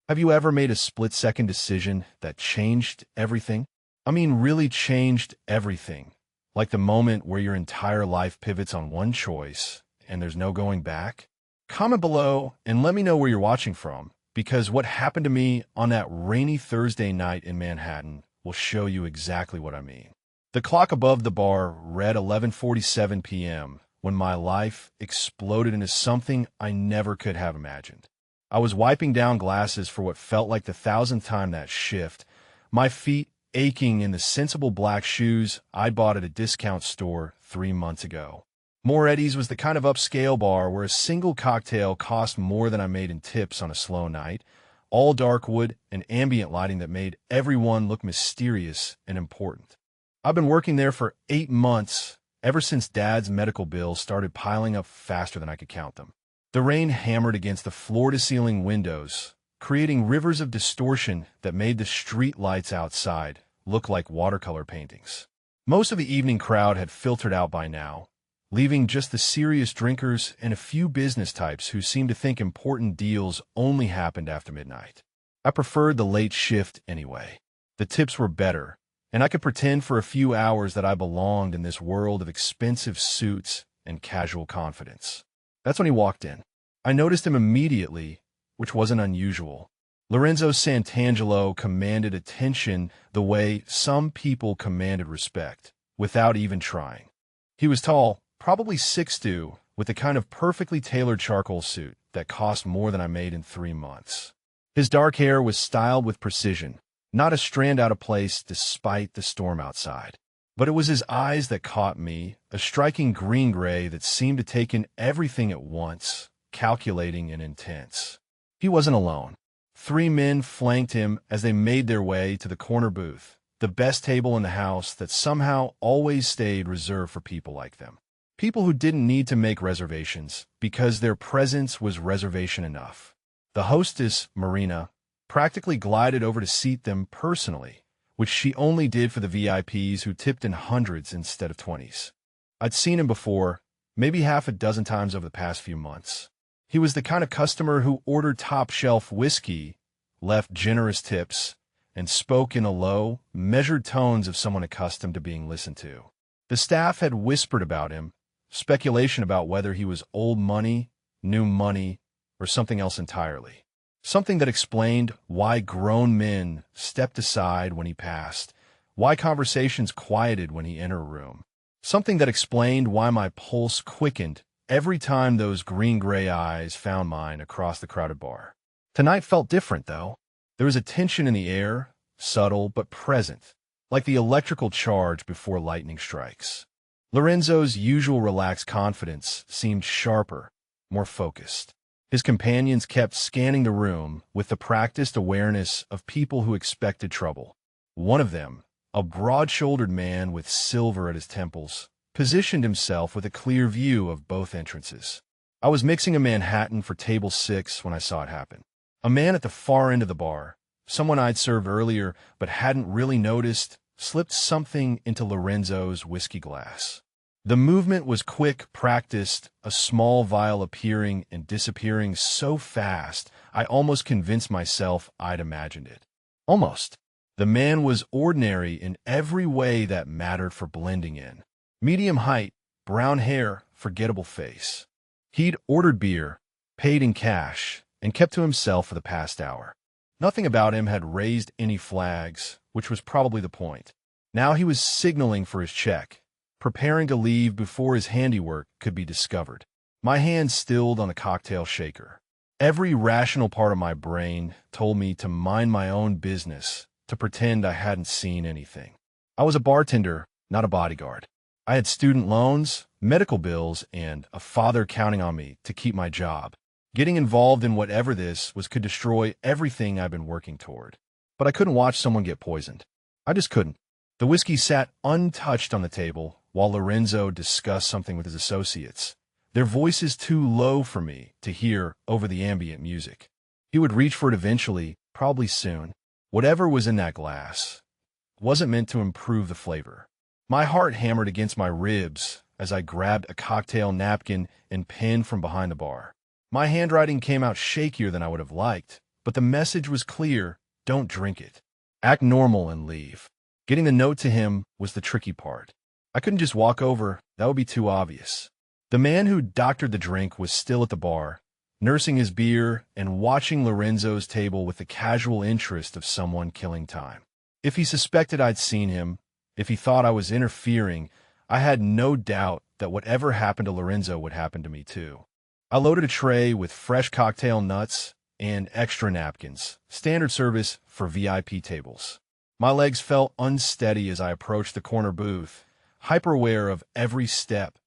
Have you ever made a split-second decision that changed everything? I mean, really changed everything. Like the moment where your entire life pivots on one choice and there's no going back? Comment below and let me know where you're watching from, because what happened to me on that rainy Thursday night in Manhattan will show you exactly what I mean. The clock above the bar read 11:47 p.m. when my life exploded into something I never could have imagined. I was wiping down glasses for what felt like the thousandth time that shift, my feet aching in the sensible black shoes I'd bought at a discount store 3 months ago. Moretti's was the kind of upscale bar where a single cocktail cost more than I made in tips on a slow night, all dark wood and ambient lighting that made everyone look mysterious and important. I've been working there for 8 months, ever since Dad's medical bills started piling up faster than I could count them. The rain hammered against the floor-to-ceiling windows, creating rivers of distortion that made the street lights outside look like watercolor paintings. Most of the evening crowd had filtered out by now, leaving just the serious drinkers and a few business types who seemed to think important deals only happened after midnight. I preferred the late shift anyway. The tips were better, and I could pretend for a few hours that I belonged in this world of expensive suits and casual confidence. That's when he walked in. I noticed him immediately, which wasn't unusual. Lorenzo Santangelo commanded attention the way some people commanded respect, without even trying. He was tall, probably 6'2", with the kind of perfectly tailored charcoal suit that cost more than I made in 3 months. His dark hair was styled with precision, not a strand out of place despite the storm outside. But it was his eyes that caught me, a striking green-gray that seemed to take in everything at once, calculating and intense. He wasn't alone. 3 men flanked him as they made their way to the corner booth, the best table in the house that somehow always stayed reserved for people like them. People who didn't need to make reservations because their presence was reservation enough. The hostess, Marina, practically glided over to seat them personally, which she only did for the VIPs who tipped in hundreds instead of 20s. I'd seen him before, maybe half a dozen times over the past few months. He was the kind of customer who ordered top-shelf whiskey, left generous tips, and spoke in a low, measured tones of someone accustomed to being listened to. The staff had whispered about him, speculation about whether he was old money, new money, or something else entirely. Something that explained why grown men stepped aside when he passed, why conversations quieted when he entered a room. Something that explained why my pulse quickened every time those green-gray eyes found mine across the crowded bar. Tonight felt different, though. There was a tension in the air, subtle but present, like the electrical charge before lightning strikes. Lorenzo's usual relaxed confidence seemed sharper, more focused. His companions kept scanning the room with the practiced awareness of people who expected trouble. One of them, a broad-shouldered man with silver at his temples, positioned himself with a clear view of both entrances. I was mixing a Manhattan for table 6 when I saw it happen. A man at the far end of the bar, someone I'd served earlier but hadn't really noticed, slipped something into Lorenzo's whiskey glass. The movement was quick, practiced, a small vial appearing and disappearing so fast I almost convinced myself I'd imagined it. Almost. The man was ordinary in every way that mattered for blending in. Medium height, brown hair, forgettable face. He'd ordered beer, paid in cash, and kept to himself for the past hour. Nothing about him had raised any flags, which was probably the point. Now he was signaling for his check, preparing to leave before his handiwork could be discovered. My hand stilled on the cocktail shaker. Every rational part of my brain told me to mind my own business, to pretend I hadn't seen anything. I was a bartender, not a bodyguard. I had student loans, medical bills, and a father counting on me to keep my job. Getting involved in whatever this was could destroy everything I've been working toward. But I couldn't watch someone get poisoned. I just couldn't. The whiskey sat untouched on the table while Lorenzo discussed something with his associates, their voices too low for me to hear over the ambient music. He would reach for it eventually, probably soon. Whatever was in that glass wasn't meant to improve the flavor. My heart hammered against my ribs as I grabbed a cocktail napkin and pen from behind the bar. My handwriting came out shakier than I would have liked, But the message was clear: don't drink it. Act normal and leave. Getting the note to him was the tricky part. I couldn't just walk over, that would be too obvious. The man who doctored the drink was still at the bar, nursing his beer and watching Lorenzo's table with the casual interest of someone killing time. If he suspected I'd seen him, if he thought I was interfering, I had no doubt that whatever happened to Lorenzo would happen to me too. I loaded a tray with fresh cocktail nuts and extra napkins, standard service for VIP tables. My legs felt unsteady as I approached the corner booth, hyper-aware of every step,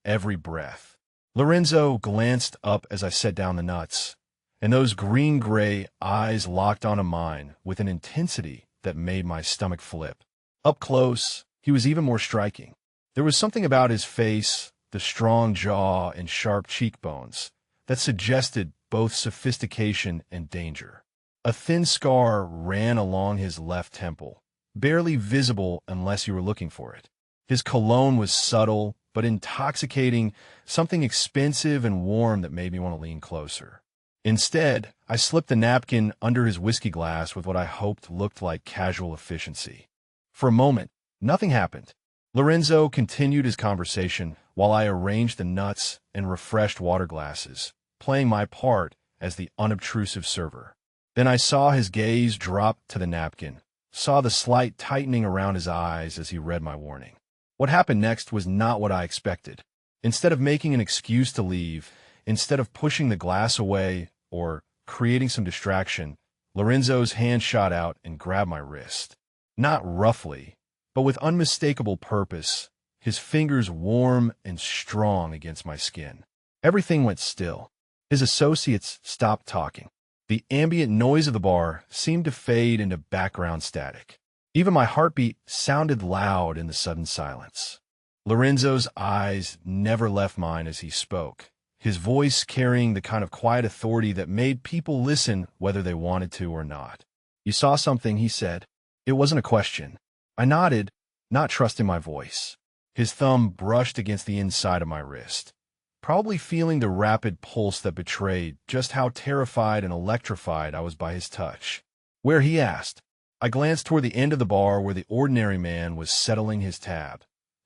every breath. Lorenzo glanced up as I set down the nuts, and those green-gray eyes locked onto mine with an intensity that made my stomach flip. Up close, he was even more striking. There was something about his face, the strong jaw and sharp cheekbones, that suggested both sophistication and danger. A thin scar ran along his left temple, barely visible unless you were looking for it. His cologne was subtle but intoxicating, something expensive and warm that made me want to lean closer. Instead, I slipped the napkin under his whiskey glass with what I hoped looked like casual efficiency. For a moment, nothing happened. Lorenzo continued his conversation while I arranged the nuts and refreshed water glasses, playing my part as the unobtrusive server. Then I saw his gaze drop to the napkin, saw the slight tightening around his eyes as he read my warning. What happened next was not what I expected. Instead of making an excuse to leave, instead of pushing the glass away or creating some distraction, Lorenzo's hand shot out and grabbed my wrist. Not roughly, but with unmistakable purpose, his fingers warm and strong against my skin. Everything went still. His associates stopped talking. The ambient noise of the bar seemed to fade into background static. Even my heartbeat sounded loud in the sudden silence. Lorenzo's eyes never left mine as he spoke, his voice carrying the kind of quiet authority that made people listen whether they wanted to or not. "You saw something," he said. It wasn't a question. I nodded, not trusting my voice. His thumb brushed against the inside of my wrist, probably feeling the rapid pulse that betrayed just how terrified and electrified I was by his touch. "Where?" he asked. I glanced toward the end of the bar where the ordinary man was settling his tab,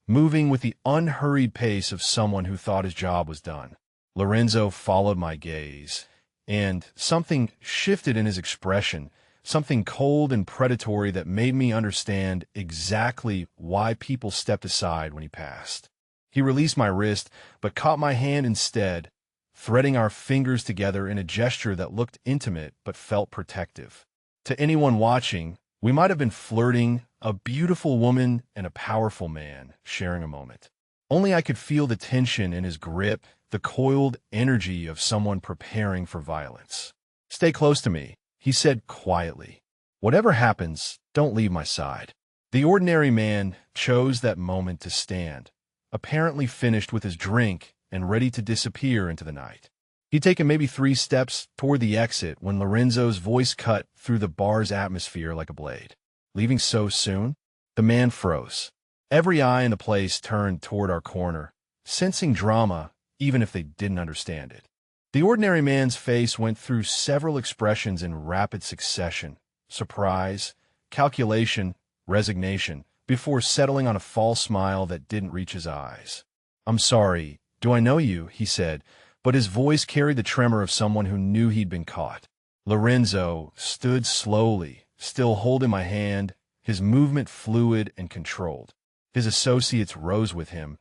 moving with the unhurried pace of someone who thought his job was done. Lorenzo followed my gaze, and something shifted in his expression, something cold and predatory that made me understand exactly why people stepped aside when he passed. He released my wrist, but caught my hand instead, threading our fingers together in a gesture that looked intimate but felt protective. To anyone watching, we might have been flirting, a beautiful woman and a powerful man sharing a moment. Only I could feel the tension in his grip, the coiled energy of someone preparing for violence. "Stay close to me," he said quietly. "Whatever happens, don't leave my side." The ordinary man chose that moment to stand, apparently finished with his drink and ready to disappear into the night. He'd taken maybe 3 steps toward the exit when Lorenzo's voice cut through the bar's atmosphere like a blade. "Leaving so soon?" The man froze. Every eye in the place turned toward our corner, sensing drama even if they didn't understand it. The ordinary man's face went through several expressions in rapid succession: surprise, calculation, resignation, before settling on a false smile that didn't reach his eyes. "I'm sorry, do I know you?" he said, but his voice carried the tremor of someone who knew he'd been caught. Lorenzo stood slowly, still holding my hand, his movement fluid and controlled. His associates rose with him,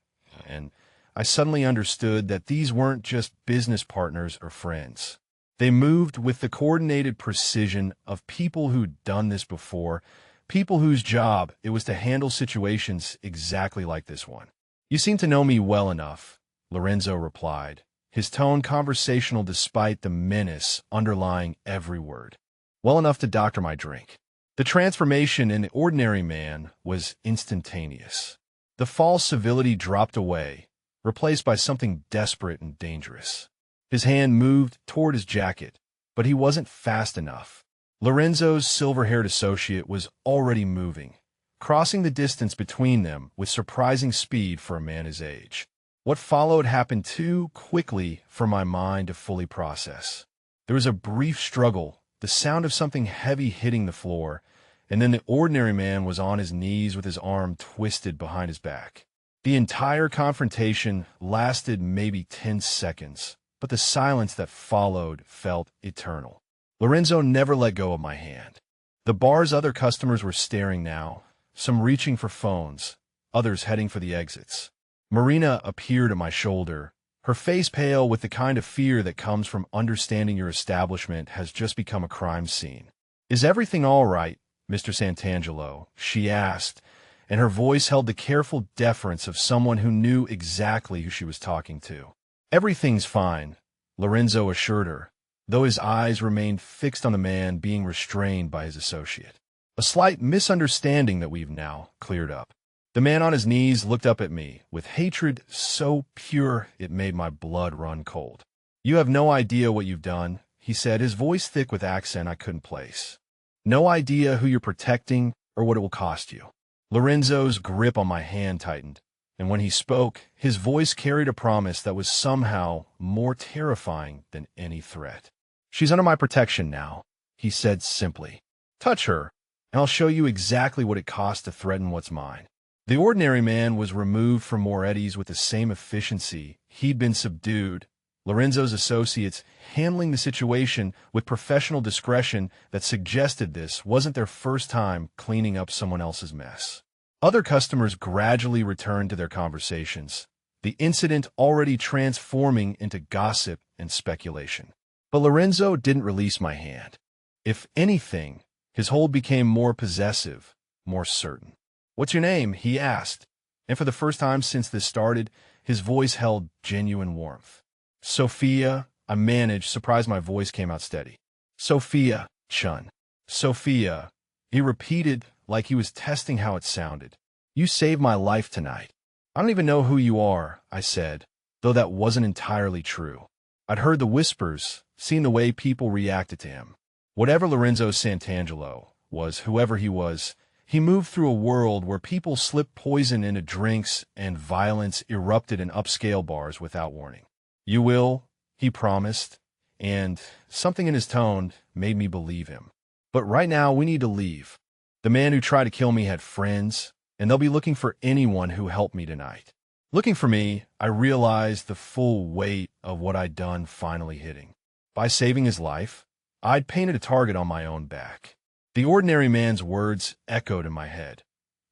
and I suddenly understood that these weren't just business partners or friends. They moved with the coordinated precision of people who'd done this before, people whose job it was to handle situations exactly like this one. "You seem to know me well enough," Lorenzo replied, his tone conversational despite the menace underlying every word. "Well enough to doctor my drink." The transformation in the ordinary man was instantaneous. The false civility dropped away, replaced by something desperate and dangerous. His hand moved toward his jacket, but he wasn't fast enough. Lorenzo's silver-haired associate was already moving, crossing the distance between them with surprising speed for a man his age. What followed happened too quickly for my mind to fully process. There was a brief struggle the sound of something heavy hitting the floor, and then the ordinary man was on his knees with his arm twisted behind his back. The entire confrontation lasted maybe 10 seconds, but the silence that followed felt eternal. Lorenzo never let go of my hand. The bar's other customers were staring now, some reaching for phones, others heading for the exits. Marina appeared at my shoulder, her face pale with the kind of fear that comes from understanding your establishment has just become a crime scene. "Is everything all right, Mr. Santangelo?" she asked, and her voice held the careful deference of someone who knew exactly who she was talking to. "Everything's fine," Lorenzo assured her, though his eyes remained fixed on the man being restrained by his associate. "A slight misunderstanding that we've now cleared up." The man on his knees looked up at me, with hatred so pure it made my blood run cold. "You have no idea what you've done," he said, his voice thick with accent I couldn't place. "No idea who you're protecting or what it will cost you." Lorenzo's grip on my hand tightened, and when he spoke, his voice carried a promise that was somehow more terrifying than any threat. "She's under my protection now," he said simply. "Touch her, and I'll show you exactly what it costs to threaten what's mine." The ordinary man was removed from Moretti's with the same efficiency he'd been subdued, Lorenzo's associates handling the situation with professional discretion that suggested this wasn't their first time cleaning up someone else's mess. Other customers gradually returned to their conversations, the incident already transforming into gossip and speculation. But Lorenzo didn't release my hand. If anything, his hold became more possessive, more certain. "What's your name?" he asked, and for the first time since this started, his voice held genuine warmth. "Sophia," I managed, surprised my voice came out steady. "Sophia, Chun." "Sophia," he repeated like he was testing how it sounded. "You saved my life tonight." "I don't even know who you are," I said, though that wasn't entirely true. I'd heard the whispers, seen the way people reacted to him. Whatever Lorenzo Santangelo was, whoever he was, he moved through a world where people slipped poison into drinks and violence erupted in upscale bars without warning. "You will," he promised, and something in his tone made me believe him. "But right now we need to leave. The man who tried to kill me had friends, and they'll be looking for anyone who helped me tonight." Looking for me, I realized the full weight of what I'd done finally hitting. By saving his life, I'd painted a target on my own back. The ordinary man's words echoed in my head.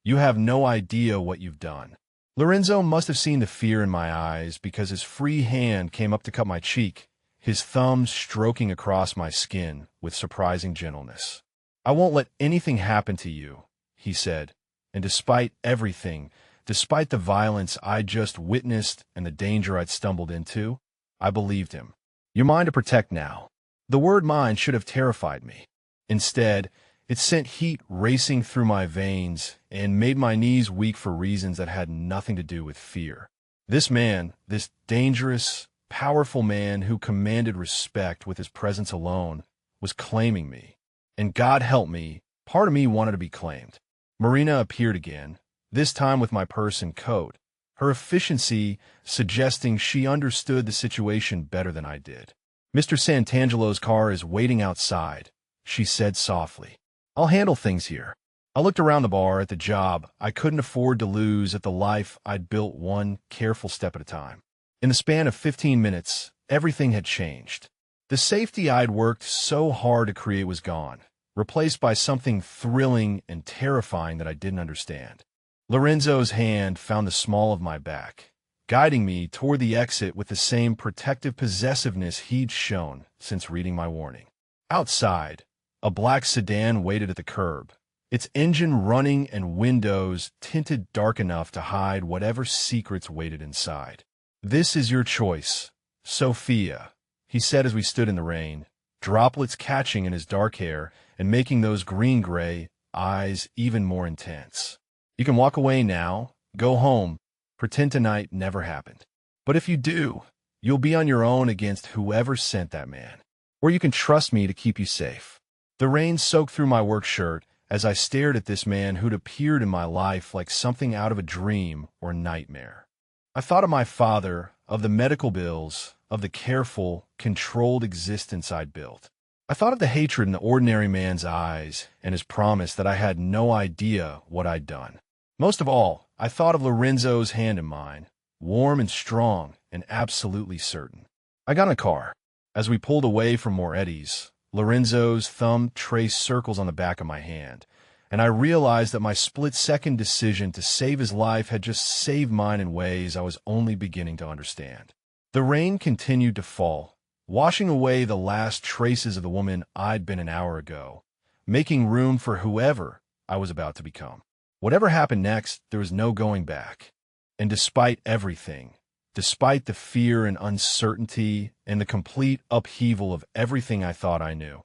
"You have no idea what you've done." Lorenzo must have seen the fear in my eyes because his free hand came up to cut my cheek, his thumb stroking across my skin with surprising gentleness. "I won't let anything happen to you," he said, and despite everything, despite the violence I'd just witnessed and the danger I'd stumbled into, I believed him. "You're mine to protect now." The word mine should have terrified me. Instead, it sent heat racing through my veins and made my knees weak for reasons that had nothing to do with fear. This man, this dangerous, powerful man who commanded respect with his presence alone, was claiming me. And God help me, part of me wanted to be claimed. Marina appeared again, this time with my purse and coat, her efficiency suggesting she understood the situation better than I did. "Mr. Santangelo's car is waiting outside," she said softly. "I'll handle things here." I looked around the bar at the job I couldn't afford to lose, at the life I'd built one careful step at a time. In the span of 15 minutes, everything had changed. The safety I'd worked so hard to create was gone, replaced by something thrilling and terrifying that I didn't understand. Lorenzo's hand found the small of my back, guiding me toward the exit with the same protective possessiveness he'd shown since reading my warning. Outside, a black sedan waited at the curb, its engine running and windows tinted dark enough to hide whatever secrets waited inside. "This is your choice, Sophia," he said as we stood in the rain, droplets catching in his dark hair and making those green-gray eyes even more intense. "You can walk away now, go home, pretend tonight never happened. But if you do, you'll be on your own against whoever sent that man. Or you can trust me to keep you safe." The rain soaked through my work shirt as I stared at this man who'd appeared in my life like something out of a dream or nightmare. I thought of my father, of the medical bills, of the careful, controlled existence I'd built. I thought of the hatred in the ordinary man's eyes and his promise that I had no idea what I'd done. Most of all, I thought of Lorenzo's hand in mine, warm and strong and absolutely certain. I got in a car. As we pulled away from Moretti's, Lorenzo's thumb traced circles on the back of my hand, and I realized that my split-second decision to save his life had just saved mine in ways I was only beginning to understand. The rain continued to fall, washing away the last traces of the woman I'd been an hour ago, making room for whoever I was about to become. Whatever happened next, there was no going back. And despite everything, despite the fear and uncertainty and the complete upheaval of everything I thought I knew,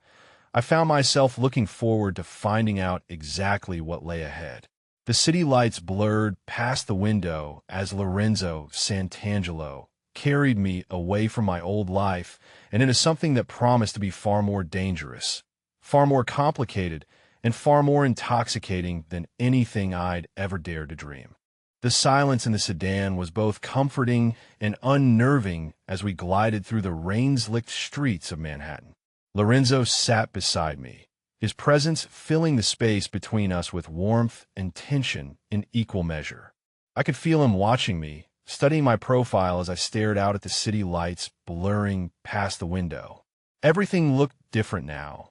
I found myself looking forward to finding out exactly what lay ahead. The city lights blurred past the window as Lorenzo Santangelo carried me away from my old life and into something that promised to be far more dangerous, far more complicated, and far more intoxicating than anything I'd ever dared to dream. The silence in the sedan was both comforting and unnerving as we glided through the rain-slicked streets of Manhattan. Lorenzo sat beside me, his presence filling the space between us with warmth and tension in equal measure. I could feel him watching me, studying my profile as I stared out at the city lights blurring past the window. Everything looked different now,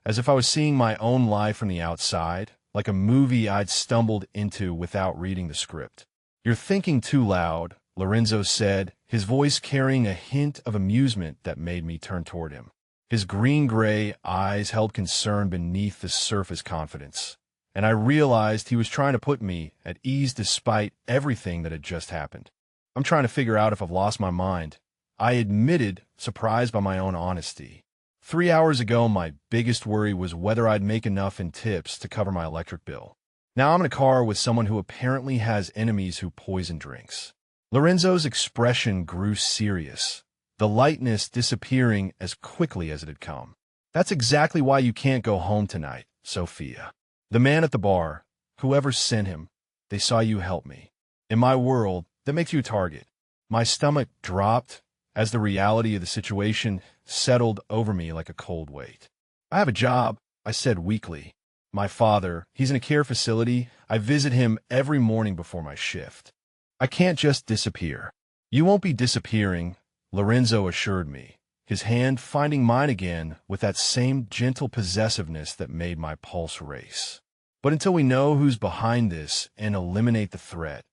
as if I was seeing my own life from the outside, like a movie I'd stumbled into without reading the script. "You're thinking too loud," Lorenzo said, his voice carrying a hint of amusement that made me turn toward him. His green-gray eyes held concern beneath the surface confidence, and I realized he was trying to put me at ease despite everything that had just happened. "I'm trying to figure out if I've lost my mind," I admitted, surprised by my own honesty. 3 hours ago, my biggest worry was whether I'd make enough in tips to cover my electric bill. Now I'm in a car with someone who apparently has enemies who poison drinks. Lorenzo's expression grew serious, the lightness disappearing as quickly as it had come. "That's exactly why you can't go home tonight, Sophia. The man at the bar, whoever sent him, they saw you help me. In my world, that makes you a target." My stomach dropped as the reality of the situation settled over me like a cold weight. "I have a job," I said weakly. "My father, he's in a care facility. I visit him every morning before my shift. I can't just disappear." "You won't be disappearing," Lorenzo assured me, his hand finding mine again with that same gentle possessiveness that made my pulse race. "But until we know who's behind this and eliminate the threat,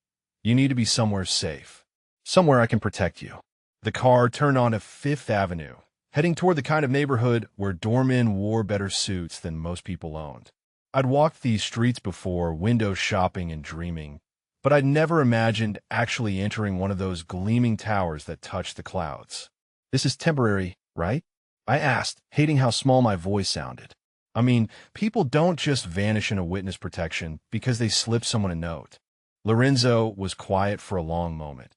you need to be somewhere safe, somewhere I can protect you." The car turned onto Fifth Avenue, heading toward the kind of neighborhood where doormen wore better suits than most people owned. I'd walked these streets before, window shopping and dreaming, but I'd never imagined actually entering one of those gleaming towers that touched the clouds. "This is temporary, right?" I asked, hating how small my voice sounded. I mean, people don't just vanish into witness protection because they slip someone a note. Lorenzo was quiet for a long moment,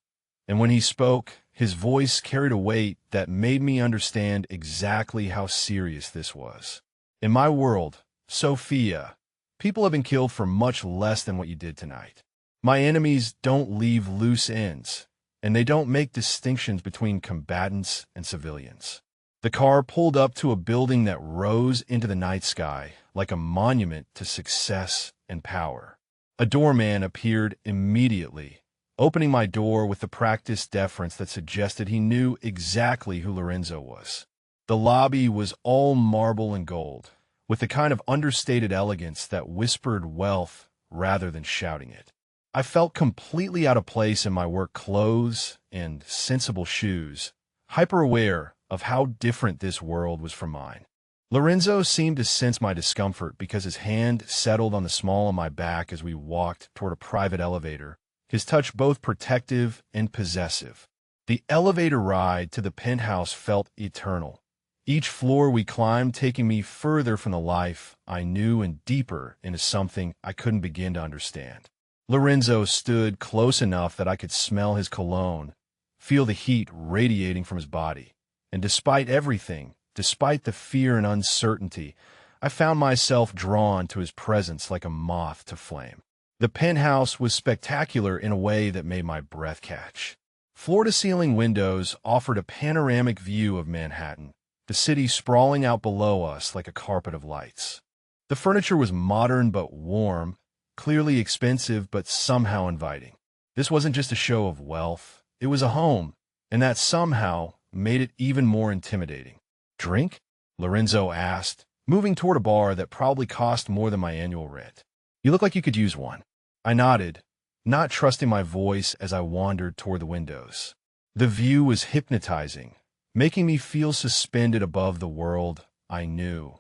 and when he spoke, his voice carried a weight that made me understand exactly how serious this was. "In my world, Sophia, people have been killed for much less than what you did tonight. My enemies don't leave loose ends, and they don't make distinctions between combatants and civilians." The car pulled up to a building that rose into the night sky like a monument to success and power. A doorman appeared immediately, opening my door with the practiced deference that suggested he knew exactly who Lorenzo was. The lobby was all marble and gold, with the kind of understated elegance that whispered wealth rather than shouting it. I felt completely out of place in my work clothes and sensible shoes, hyper-aware of how different this world was from mine. Lorenzo seemed to sense my discomfort because his hand settled on the small of my back as we walked toward a private elevator, his touch both protective and possessive. The elevator ride to the penthouse felt eternal, each floor we climbed taking me further from the life I knew and deeper into something I couldn't begin to understand. Lorenzo stood close enough that I could smell his cologne, feel the heat radiating from his body, and despite everything, despite the fear and uncertainty, I found myself drawn to his presence like a moth to flame. The penthouse was spectacular in a way that made my breath catch. Floor-to-ceiling windows offered a panoramic view of Manhattan, the city sprawling out below us like a carpet of lights. The furniture was modern but warm, clearly expensive but somehow inviting. This wasn't just a show of wealth, it was a home, and that somehow made it even more intimidating. "Drink?" Lorenzo asked, moving toward a bar that probably cost more than my annual rent. "You look like you could use one." I nodded, not trusting my voice as I wandered toward the windows. The view was hypnotizing, making me feel suspended above the world I knew,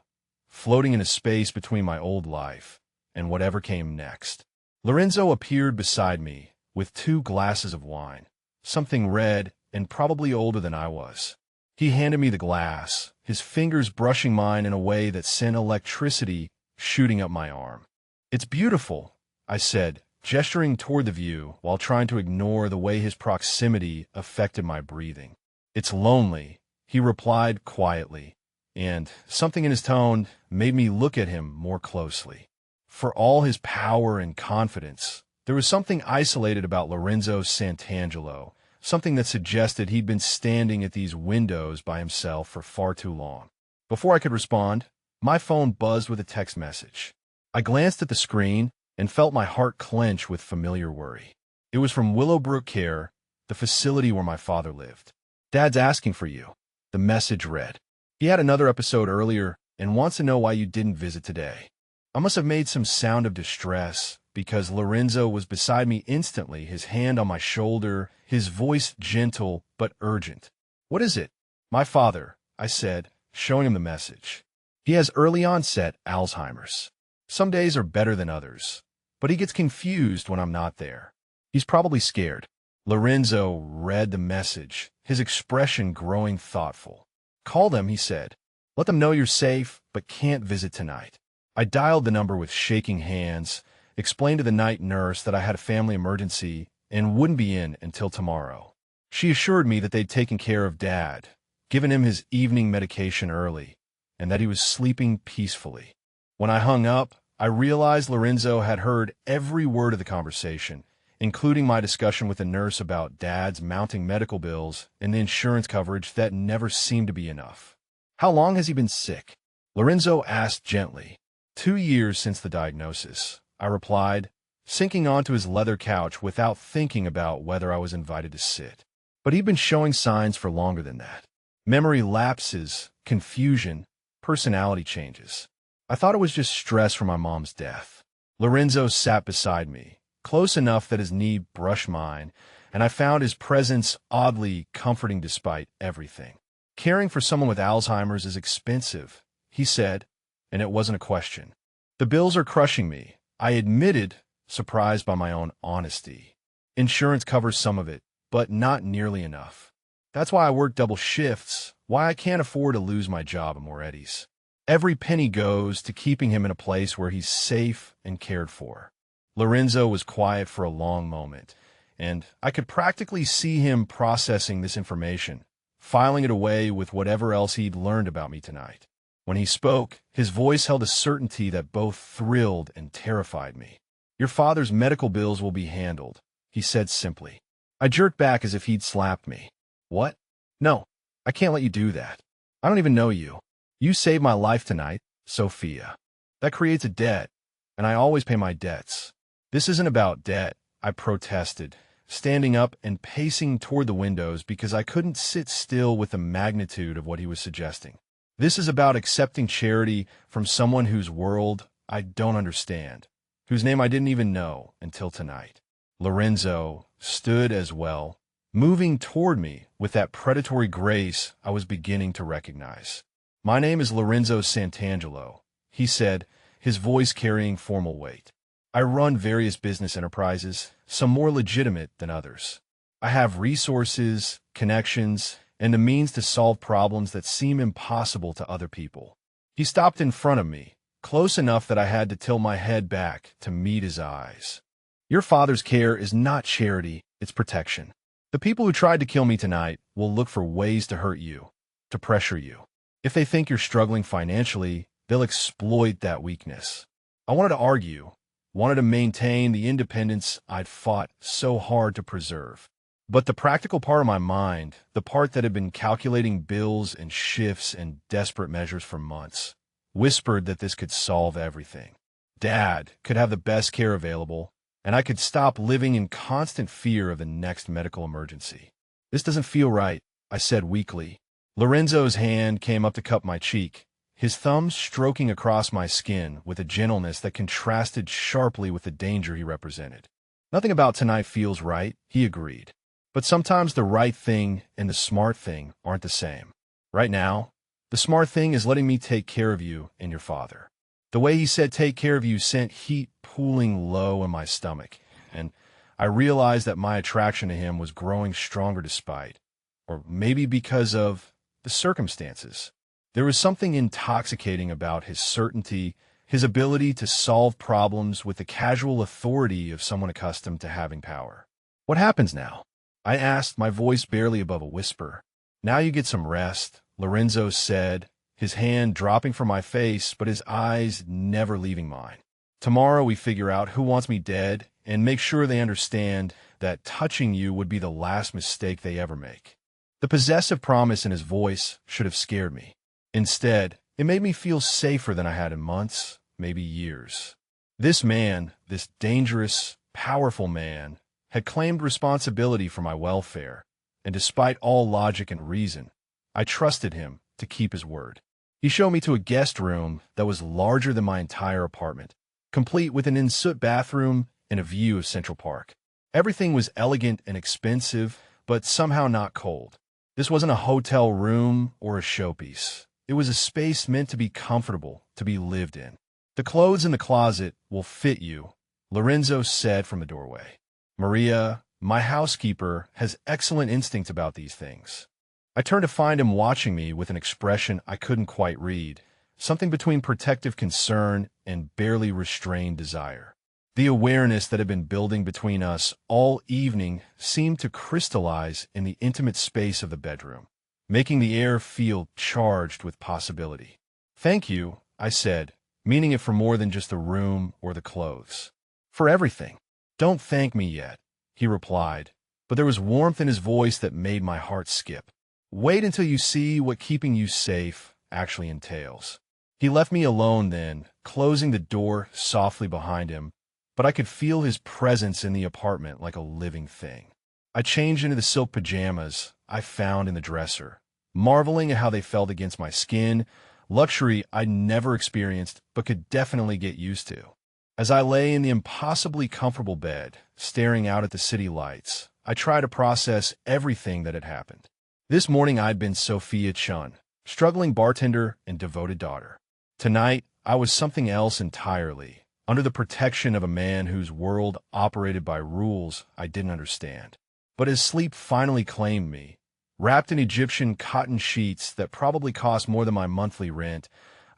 floating in a space between my old life and whatever came next. Lorenzo appeared beside me with 2 glasses of wine, something red and probably older than I was. He handed me the glass, his fingers brushing mine in a way that sent electricity shooting up my arm. "It's beautiful," I said, gesturing toward the view while trying to ignore the way his proximity affected my breathing. "It's lonely," he replied quietly, and something in his tone made me look at him more closely. For all his power and confidence, there was something isolated about Lorenzo Santangelo, something that suggested he'd been standing at these windows by himself for far too long. Before I could respond, my phone buzzed with a text message. I glanced at the screen and felt my heart clench with familiar worry. It was from Willowbrook Care, the facility where my father lived. "Dad's asking for you," the message read. "He had another episode earlier and wants to know why you didn't visit today." I must have made some sound of distress because Lorenzo was beside me instantly, his hand on my shoulder, his voice gentle but urgent. "What is it?" "My father," I said, showing him the message. "He has early onset Alzheimer's. Some days are better than others, but he gets confused when I'm not there. He's probably scared." Lorenzo read the message, his expression growing thoughtful. "Call them," he said. "Let them know you're safe but can't visit tonight." I dialed the number with shaking hands, explained to the night nurse that I had a family emergency and wouldn't be in until tomorrow. She assured me that they'd taken care of Dad, given him his evening medication early, and that he was sleeping peacefully. When I hung up, I realized Lorenzo had heard every word of the conversation, including my discussion with the nurse about Dad's mounting medical bills and the insurance coverage that never seemed to be enough. "How long has he been sick?" Lorenzo asked gently. 2 years since the diagnosis," I replied, sinking onto his leather couch without thinking about whether I was invited to sit. But he'd been showing signs for longer than that. Memory lapses, confusion, personality changes. I thought it was just stress from my mom's death. Lorenzo sat beside me, close enough that his knee brushed mine, and I found his presence oddly comforting despite everything. "Caring for someone with Alzheimer's is expensive," he said, and it wasn't a question. "The bills are crushing me," I admitted, surprised by my own honesty. "Insurance covers some of it, but not nearly enough. That's why I work double shifts, why I can't afford to lose my job at Moretti's. Every penny goes to keeping him in a place where he's safe and cared for." Lorenzo was quiet for a long moment, and I could practically see him processing this information, filing it away with whatever else he'd learned about me tonight. When he spoke, his voice held a certainty that both thrilled and terrified me. "Your father's medical bills will be handled," he said simply. I jerked back as if he'd slapped me. "What? No, I can't let you do that. I don't even know you. You saved my life tonight, Sophia. That creates a debt, and I always pay my debts." "This isn't about debt," I protested, standing up and pacing toward the windows because I couldn't sit still with the magnitude of what he was suggesting. "This is about accepting charity from someone whose world I don't understand, whose name I didn't even know until tonight." Lorenzo stood as well, moving toward me with that predatory grace I was beginning to recognize. "My name is Lorenzo Santangelo," he said, his voice carrying formal weight. "I run various business enterprises, some more legitimate than others. I have resources, connections, and the means to solve problems that seem impossible to other people." He stopped in front of me, close enough that I had to tilt my head back to meet his eyes. "Your father's care is not charity, it's protection. The people who tried to kill me tonight will look for ways to hurt you, to pressure you. If they think you're struggling financially, they'll exploit that weakness." I wanted to argue, wanted to maintain the independence I'd fought so hard to preserve. But the practical part of my mind, the part that had been calculating bills and shifts and desperate measures for months, whispered that this could solve everything. Dad could have the best care available, and I could stop living in constant fear of the next medical emergency. This doesn't feel right, I said weakly. Lorenzo's hand came up to cup my cheek, his thumbs stroking across my skin with a gentleness that contrasted sharply with the danger he represented. Nothing about tonight feels right, he agreed. But sometimes the right thing and the smart thing aren't the same. Right now, the smart thing is letting me take care of you and your father. The way he said take care of you sent heat pooling low in my stomach, and I realized that my attraction to him was growing stronger despite, or maybe because of, the circumstances. There was something intoxicating about his certainty, his ability to solve problems with the casual authority of someone accustomed to having power. What happens now? I asked, my voice barely above a whisper. Now you get some rest, Lorenzo said, his hand dropping from my face, but his eyes never leaving mine. Tomorrow we figure out who wants me dead and make sure they understand that touching you would be the last mistake they ever make. The possessive promise in his voice should have scared me. Instead, it made me feel safer than I had in months, maybe years. This man, this dangerous, powerful man, had claimed responsibility for my welfare, and despite all logic and reason, I trusted him to keep his word. He showed me to a guest room that was larger than my entire apartment, complete with an en-suite bathroom and a view of Central Park. Everything was elegant and expensive, but somehow not cold. This wasn't a hotel room or a showpiece. It was a space meant to be comfortable, to be lived in. The clothes in the closet will fit you, Lorenzo said from the doorway. Maria, my housekeeper, has excellent instinct about these things. I turned to find him watching me with an expression I couldn't quite read, something between protective concern and barely restrained desire. The awareness that had been building between us all evening seemed to crystallize in the intimate space of the bedroom, making the air feel charged with possibility. Thank you, I said, meaning it for more than just the room or the clothes. For everything. Don't thank me yet, he replied, but there was warmth in his voice that made my heart skip. Wait until you see what keeping you safe actually entails. He left me alone then, closing the door softly behind him, but I could feel his presence in the apartment like a living thing. I changed into the silk pajamas I found in the dresser, marveling at how they felt against my skin, luxury I'd never experienced but could definitely get used to. As I lay in the impossibly comfortable bed, staring out at the city lights, I tried to process everything that had happened. This morning I'd been Sophia Chun, struggling bartender and devoted daughter. Tonight, I was something else entirely, under the protection of a man whose world operated by rules I didn't understand. But as sleep finally claimed me, wrapped in Egyptian cotton sheets that probably cost more than my monthly rent,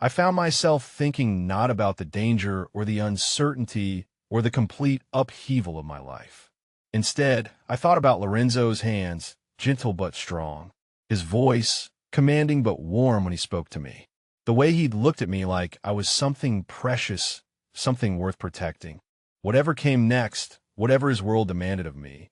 I found myself thinking not about the danger or the uncertainty or the complete upheaval of my life. Instead, I thought about Lorenzo's hands, gentle but strong, his voice, commanding but warm when he spoke to me, the way he'd looked at me like I was something precious, something worth protecting. Whatever came next, whatever his world demanded of me,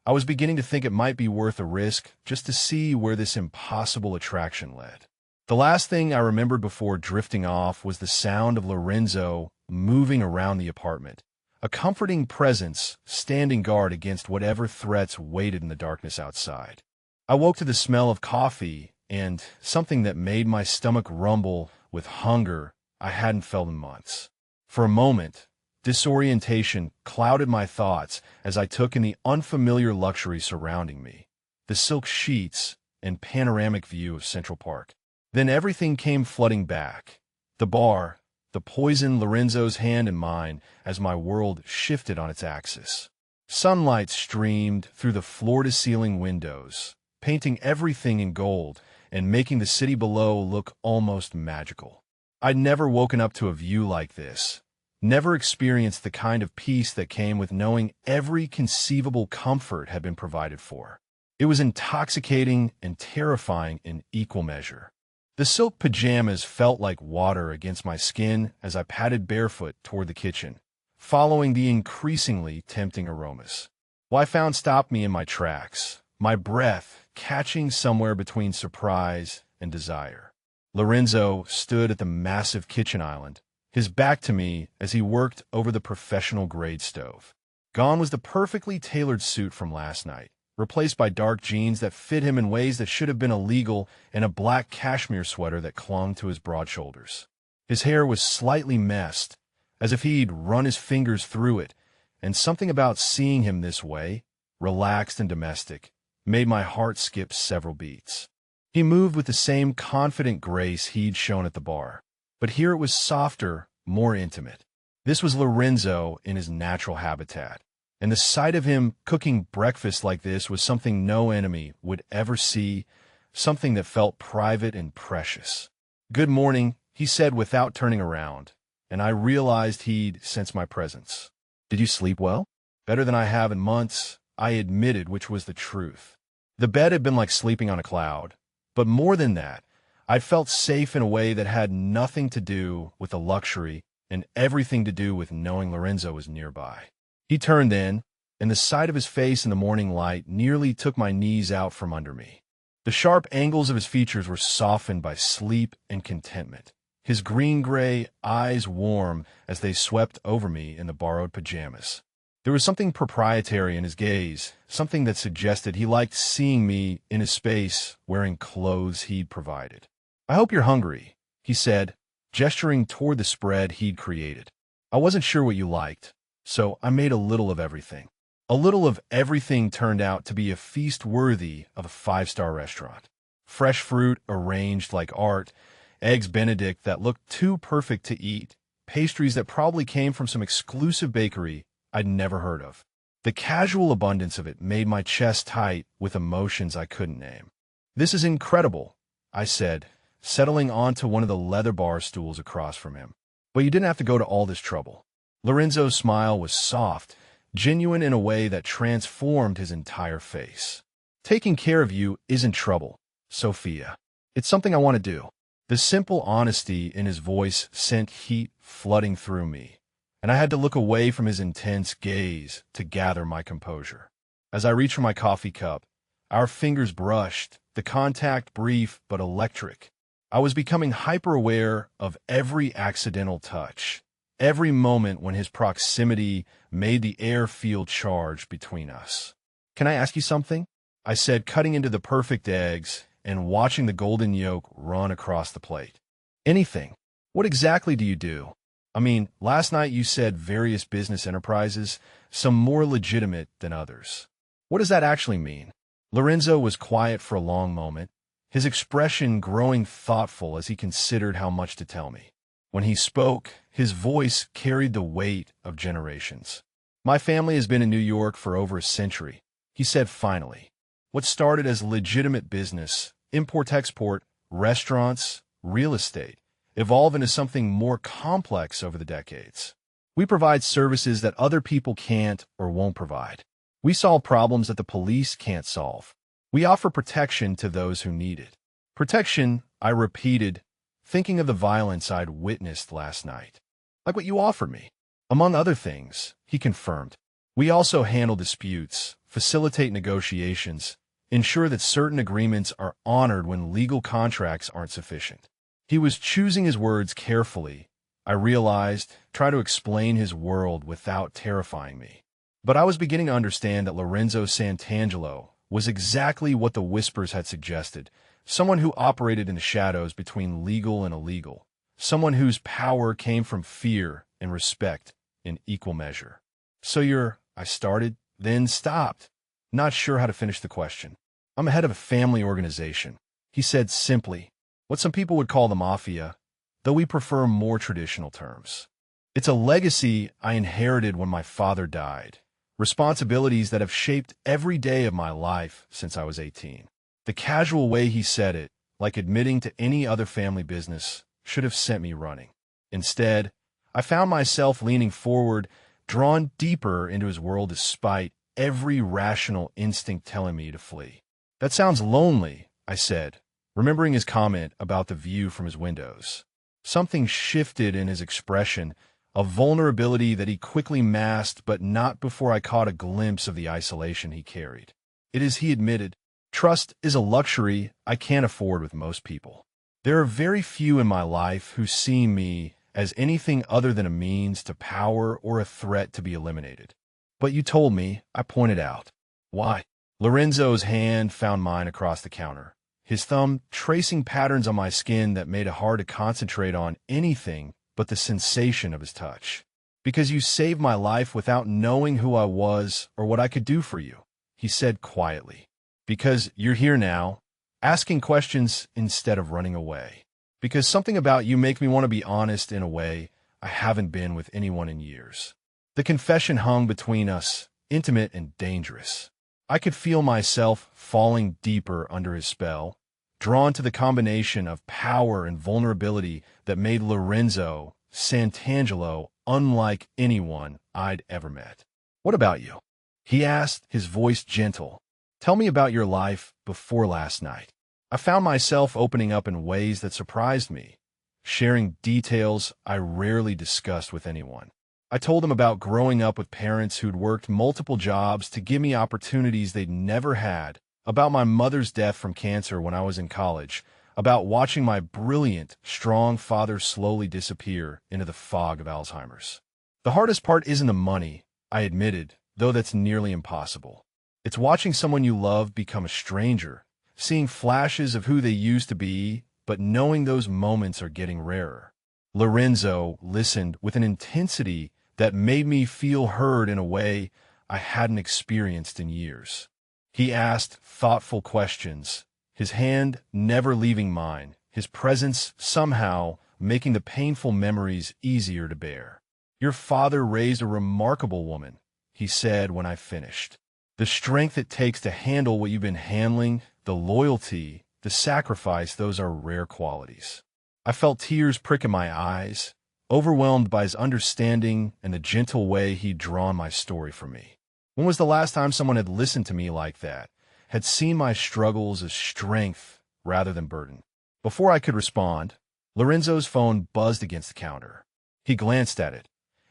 I was beginning to think it might be worth a risk just to see where this impossible attraction led. The last thing I remembered before drifting off was the sound of Lorenzo moving around the apartment, a comforting presence standing guard against whatever threats waited in the darkness outside. I woke to the smell of coffee and something that made my stomach rumble with hunger I hadn't felt in months. For a moment, disorientation clouded my thoughts as I took in the unfamiliar luxury surrounding me, the silk sheets and panoramic view of Central Park. Then everything came flooding back. The bar, the poison Lorenzo's hand in mine as my world shifted on its axis. Sunlight streamed through the floor-to-ceiling windows, painting everything in gold and making the city below look almost magical. I'd never woken up to a view like this, never experienced the kind of peace that came with knowing every conceivable comfort had been provided for. It was intoxicating and terrifying in equal measure. The silk pajamas felt like water against my skin as I padded barefoot toward the kitchen, following the increasingly tempting aromas. What I found stopped me in my tracks, my breath catching somewhere between surprise and desire. Lorenzo stood at the massive kitchen island, his back to me as he worked over the professional-grade stove. Gone was the perfectly tailored suit from last night, replaced by dark jeans that fit him in ways that should have been illegal and a black cashmere sweater that clung to his broad shoulders. His hair was slightly messed, as if he'd run his fingers through it, and something about seeing him this way, relaxed and domestic, made my heart skip several beats. He moved with the same confident grace he'd shown at the bar, but here it was softer, more intimate. This was Lorenzo in his natural habitat, and the sight of him cooking breakfast like this was something no enemy would ever see, something that felt private and precious. "Good morning," he said without turning around, and I realized he'd sensed my presence. "Did you sleep well?" "Better than I have in months," I admitted, which was the truth. The bed had been like sleeping on a cloud, but more than that, I felt safe in a way that had nothing to do with the luxury and everything to do with knowing Lorenzo was nearby. He turned then, and the sight of his face in the morning light nearly took my knees out from under me. The sharp angles of his features were softened by sleep and contentment, his green-gray eyes warm as they swept over me in the borrowed pajamas. There was something proprietary in his gaze, something that suggested he liked seeing me in his space wearing clothes he'd provided. "I hope you're hungry," he said, gesturing toward the spread he'd created. "I wasn't sure what you liked, so I made a little of everything." A little of everything turned out to be a feast worthy of a five-star restaurant. Fresh fruit arranged like art, eggs Benedict that looked too perfect to eat, pastries that probably came from some exclusive bakery I'd never heard of. The casual abundance of it made my chest tight with emotions I couldn't name. "This is incredible," I said, settling onto one of the leather bar stools across from him. "But you didn't have to go to all this trouble." Lorenzo's smile was soft, genuine in a way that transformed his entire face. "Taking care of you isn't trouble, Sophia. It's something I want to do." The simple honesty in his voice sent heat flooding through me, and I had to look away from his intense gaze to gather my composure. As I reached for my coffee cup, our fingers brushed, the contact brief but electric. I was becoming hyper-aware of every accidental touch, every moment when his proximity made the air feel charged between us. "Can I ask you something?" I said, cutting into the perfect eggs and watching the golden yolk run across the plate. "Anything. What exactly do you do? I mean, last night you said various business enterprises, some more legitimate than others. What does that actually mean?" Lorenzo was quiet for a long moment, his expression growing thoughtful as he considered how much to tell me. When he spoke, his voice carried the weight of generations. "My family has been in New York for over a century," he said finally. "What started as legitimate business, import-export, restaurants, real estate, evolved into something more complex over the decades. We provide services that other people can't or won't provide. We solve problems that the police can't solve. We offer protection to those who need it." "Protection," I repeated, thinking of the violence I'd witnessed last night. "Like what you offered me." "Among other things," he confirmed. "We also handle disputes, facilitate negotiations, ensure that certain agreements are honored when legal contracts aren't sufficient." He was choosing his words carefully, I realized, try to explain his world without terrifying me. But I was beginning to understand that Lorenzo Santangelo was exactly what the whispers had suggested, someone who operated in the shadows between legal and illegal, someone whose power came from fear and respect in equal measure. "So you're," I started, then stopped, not sure how to finish the question. "I'm head of a family organization," he said simply, "what some people would call the Mafia, though we prefer more traditional terms. It's a legacy I inherited when my father died, responsibilities that have shaped every day of my life since I was 18. The casual way he said it, like admitting to any other family business, should have sent me running. Instead, I found myself leaning forward, drawn deeper into his world despite every rational instinct telling me to flee. "That sounds lonely," I said, remembering his comment about the view from his windows. Something shifted in his expression, a vulnerability that he quickly masked, but not before I caught a glimpse of the isolation he carried. It is, he admitted, trust is a luxury I can't afford with most people. There are very few in my life who see me as anything other than a means to power or a threat to be eliminated. But you told me, I pointed out. Why? Lorenzo's hand found mine across the counter, his thumb tracing patterns on my skin that made it hard to concentrate on anything but the sensation of his touch. Because you saved my life without knowing who I was or what I could do for you, he said quietly. Because you're here now, asking questions instead of running away. Because something about you makes me want to be honest in a way I haven't been with anyone in years. The confession hung between us, intimate and dangerous. I could feel myself falling deeper under his spell, drawn to the combination of power and vulnerability that made Lorenzo Santangelo unlike anyone I'd ever met. What about you? He asked, his voice gentle. Tell me about your life before last night. I found myself opening up in ways that surprised me, sharing details I rarely discussed with anyone. I told him about growing up with parents who'd worked multiple jobs to give me opportunities they'd never had, about my mother's death from cancer when I was in college, about watching my brilliant, strong father slowly disappear into the fog of Alzheimer's. The hardest part isn't the money, I admitted, though that's nearly impossible. It's watching someone you love become a stranger, seeing flashes of who they used to be, but knowing those moments are getting rarer. Lorenzo listened with an intensity that made me feel heard in a way I hadn't experienced in years. He asked thoughtful questions, his hand never leaving mine, his presence somehow making the painful memories easier to bear. Your father raised a remarkable woman, he said when I finished. The strength it takes to handle what you've been handling, the loyalty, the sacrifice, those are rare qualities. I felt tears prick in my eyes, overwhelmed by his understanding and the gentle way he'd drawn my story for me. When was the last time someone had listened to me like that, had seen my struggles as strength rather than burden? Before I could respond, Lorenzo's phone buzzed against the counter. He glanced at it,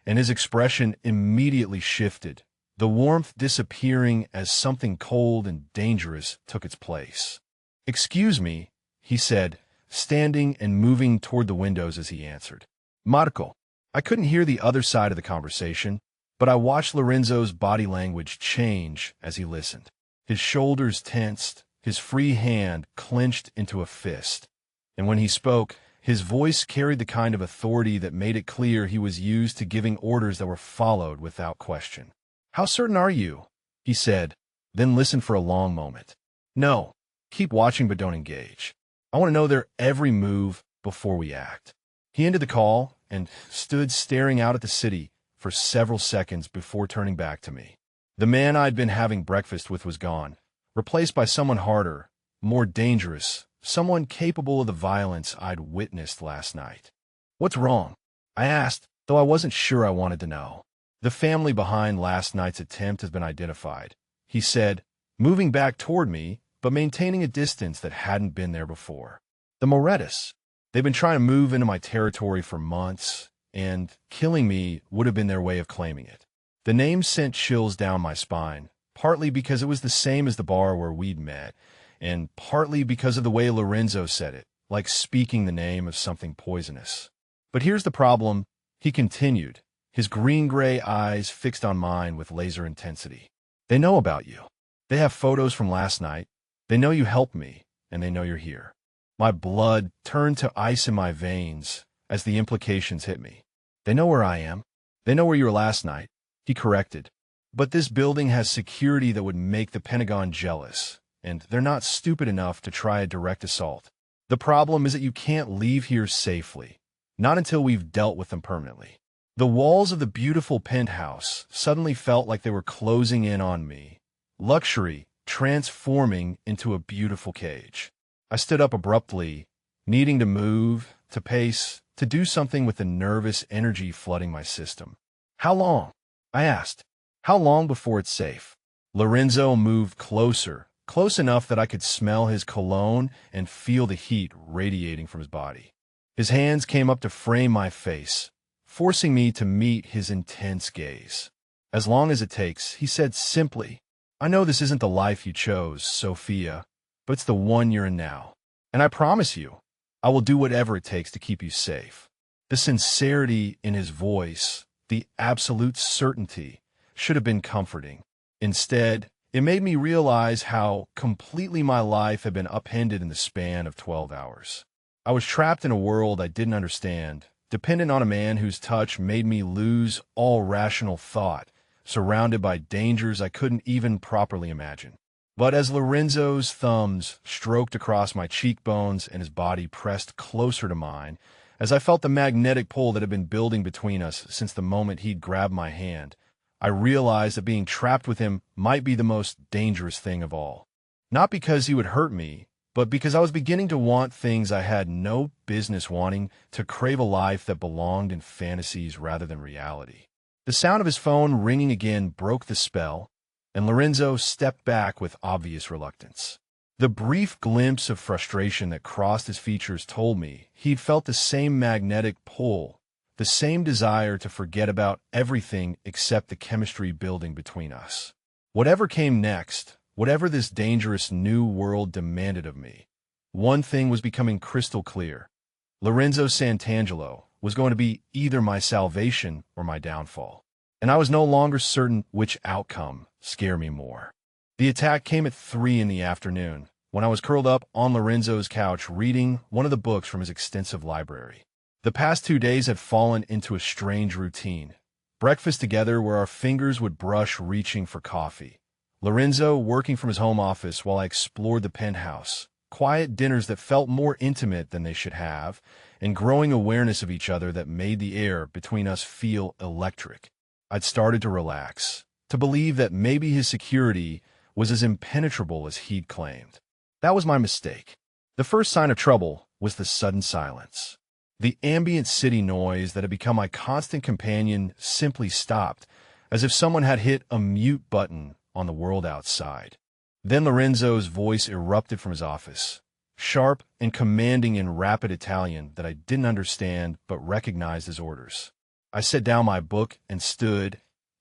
and his expression immediately shifted, the warmth disappearing as something cold and dangerous took its place. Excuse me, he said, standing and moving toward the windows as he answered. Marco. I couldn't hear the other side of the conversation, but I watched Lorenzo's body language change as he listened. His shoulders tensed, his free hand clenched into a fist. And when he spoke, his voice carried the kind of authority that made it clear he was used to giving orders that were followed without question. How certain are you? He said, then listened for a long moment. No. Keep watching but don't engage. I want to know their every move before we act. He ended the call and stood staring out at the city for several seconds before turning back to me. The man I'd been having breakfast with was gone, replaced by someone harder, more dangerous, someone capable of the violence I'd witnessed last night. What's wrong? I asked, though I wasn't sure I wanted to know. The family behind last night's attempt has been identified, he said, moving back toward me, but maintaining a distance that hadn't been there before. The Morettas. They've been trying to move into my territory for months, and killing me would have been their way of claiming it. The name sent chills down my spine, partly because it was the same as the bar where we'd met, and partly because of the way Lorenzo said it, like speaking the name of something poisonous. But here's the problem, he continued, his green-gray eyes fixed on mine with laser intensity. They know about you. They have photos from last night. They know you helped me, and they know you're here. My blood turned to ice in my veins as the implications hit me. They know where I am. They know where you were last night, he corrected. But this building has security that would make the Pentagon jealous, and they're not stupid enough to try a direct assault. The problem is that you can't leave here safely, not until we've dealt with them permanently. The walls of the beautiful penthouse suddenly felt like they were closing in on me, luxury transforming into a beautiful cage. I stood up abruptly, needing to move, to pace, to do something with the nervous energy flooding my system. How long? I asked. How long before it's safe? Lorenzo moved closer, close enough that I could smell his cologne and feel the heat radiating from his body. His hands came up to frame my face, forcing me to meet his intense gaze. "As long as it takes," he said simply. "I know this isn't the life you chose, Sophia, but it's the one you're in now. And I promise you, I will do whatever it takes to keep you safe." The sincerity in his voice, the absolute certainty, should have been comforting. Instead, it made me realize how completely my life had been upended in the span of 12 hours. I was trapped in a world I didn't understand, dependent on a man whose touch made me lose all rational thought, surrounded by dangers I couldn't even properly imagine. But as Lorenzo's thumbs stroked across my cheekbones and his body pressed closer to mine, as I felt the magnetic pull that had been building between us since the moment he'd grabbed my hand, I realized that being trapped with him might be the most dangerous thing of all. Not because he would hurt me, but because I was beginning to want things I had no business wanting, to crave a life that belonged in fantasies rather than reality. The sound of his phone ringing again broke the spell, and Lorenzo stepped back with obvious reluctance. The brief glimpse of frustration that crossed his features told me he'd felt the same magnetic pull, the same desire to forget about everything except the chemistry building between us. Whatever came next, whatever this dangerous new world demanded of me, one thing was becoming crystal clear. Lorenzo Santangelo was going to be either my salvation or my downfall, and I was no longer certain which outcome scared me more. The attack came at 3 in the afternoon, when I was curled up on Lorenzo's couch reading one of the books from his extensive library. The past 2 days had fallen into a strange routine. Breakfast together where our fingers would brush reaching for coffee. Lorenzo working from his home office while I explored the penthouse. Quiet dinners that felt more intimate than they should have, and growing awareness of each other that made the air between us feel electric. I'd started to relax, to believe that maybe his security was as impenetrable as he'd claimed. That was my mistake. The first sign of trouble was the sudden silence. The ambient city noise that had become my constant companion simply stopped, as if someone had hit a mute button on the world outside. Then Lorenzo's voice erupted from his office, sharp and commanding in rapid Italian that I didn't understand but recognized as orders. I set down my book and stood,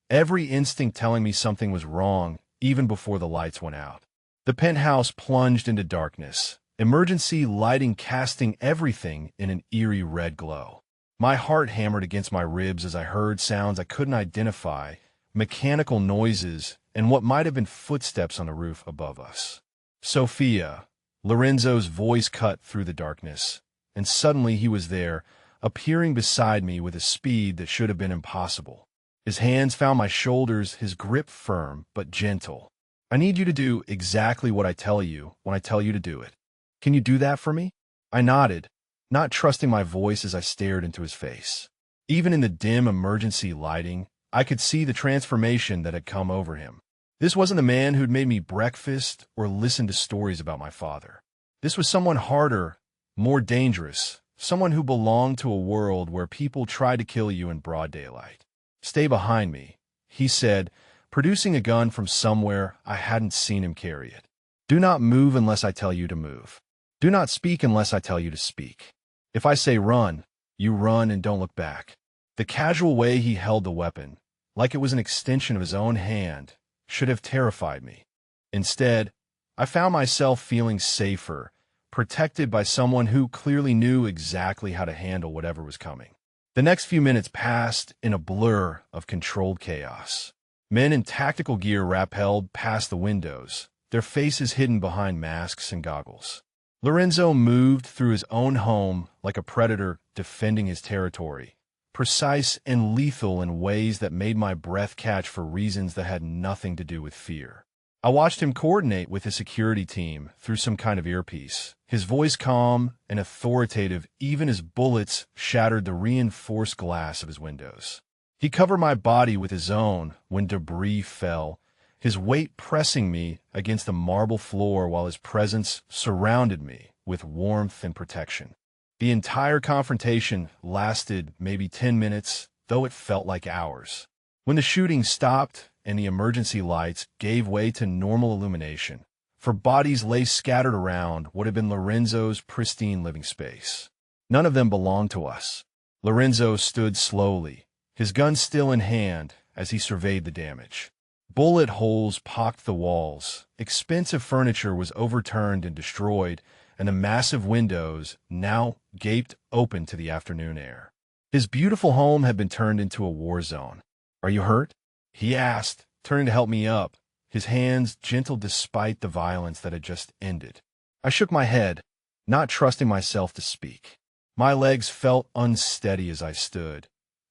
every instinct telling me something was wrong even before the lights went out. The penthouse plunged into darkness, emergency lighting casting everything in an eerie red glow. My heart hammered against my ribs as I heard sounds I couldn't identify, mechanical noises, and what might have been footsteps on the roof above us. "Sophia," Lorenzo's voice cut through the darkness, and suddenly he was there, appearing beside me with a speed that should have been impossible. His hands found my shoulders, his grip firm but gentle. "I need you to do exactly what I tell you when I tell you to do it. Can you do that for me?" I nodded, not trusting my voice as I stared into his face. Even in the dim emergency lighting, I could see the transformation that had come over him. This wasn't the man who'd made me breakfast or listened to stories about my father. This was someone harder, more dangerous, someone who belonged to a world where people tried to kill you in broad daylight. "Stay behind me," he said, producing a gun from somewhere I hadn't seen him carry it. "Do not move unless I tell you to move. Do not speak unless I tell you to speak. If I say run, you run and don't look back." The casual way he held the weapon, like it was an extension of his own hand, should have terrified me. Instead, I found myself feeling safer, protected by someone who clearly knew exactly how to handle whatever was coming. The next few minutes passed in a blur of controlled chaos. Men in tactical gear rappelled past the windows, their faces hidden behind masks and goggles. Lorenzo moved through his own home like a predator defending his territory, precise and lethal in ways that made my breath catch for reasons that had nothing to do with fear. I watched him coordinate with his security team through some kind of earpiece, his voice calm and authoritative even as bullets shattered the reinforced glass of his windows. He covered my body with his own when debris fell, his weight pressing me against the marble floor while his presence surrounded me with warmth and protection. The entire confrontation lasted maybe 10 minutes, though it felt like hours. When the shooting stopped and the emergency lights gave way to normal illumination, for bodies lay scattered around what had been Lorenzo's pristine living space. None of them belonged to us. Lorenzo stood slowly, his gun still in hand, as he surveyed the damage. Bullet holes pocked the walls, expensive furniture was overturned and destroyed, and the massive windows now gaped open to the afternoon air. His beautiful home had been turned into a war zone. "Are you hurt?" he asked, turning to help me up, his hands gentle despite the violence that had just ended. I shook my head, not trusting myself to speak. My legs felt unsteady as I stood,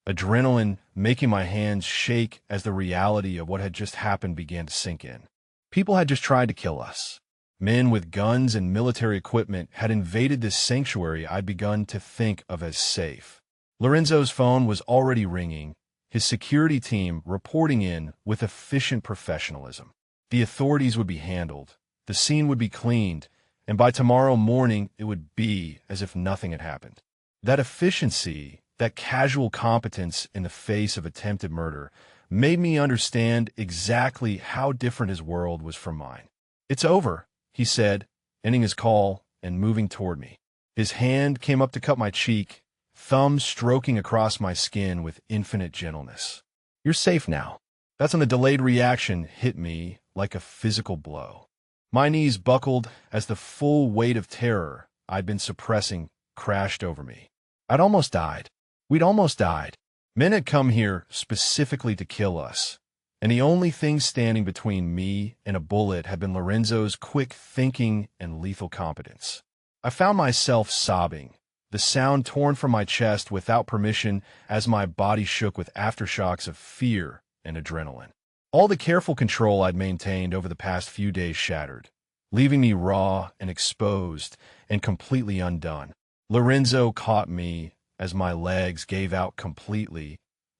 adrenaline making my hands shake as the reality of what had just happened began to sink in. People had just tried to kill us. Men with guns and military equipment had invaded this sanctuary I'd begun to think of as safe. Lorenzo's phone was already ringing, his security team reporting in with efficient professionalism. The authorities would be handled, the scene would be cleaned, and by tomorrow morning it would be as if nothing had happened. That efficiency, that casual competence in the face of attempted murder, made me understand exactly how different his world was from mine. "It's over," he said, ending his call and moving toward me. His hand came up to cut my cheek, thumb stroking across my skin with infinite gentleness. "You're safe now." That's when the delayed reaction hit me like a physical blow. My knees buckled as the full weight of terror I'd been suppressing crashed over me. I'd almost died. We'd almost died. Men had come here specifically to kill us, and the only thing standing between me and a bullet had been Lorenzo's quick thinking and lethal competence. I found myself sobbing, the sound torn from my chest without permission as my body shook with aftershocks of fear and adrenaline. All the careful control I'd maintained over the past few days shattered, leaving me raw and exposed and completely undone. Lorenzo caught me as my legs gave out completely,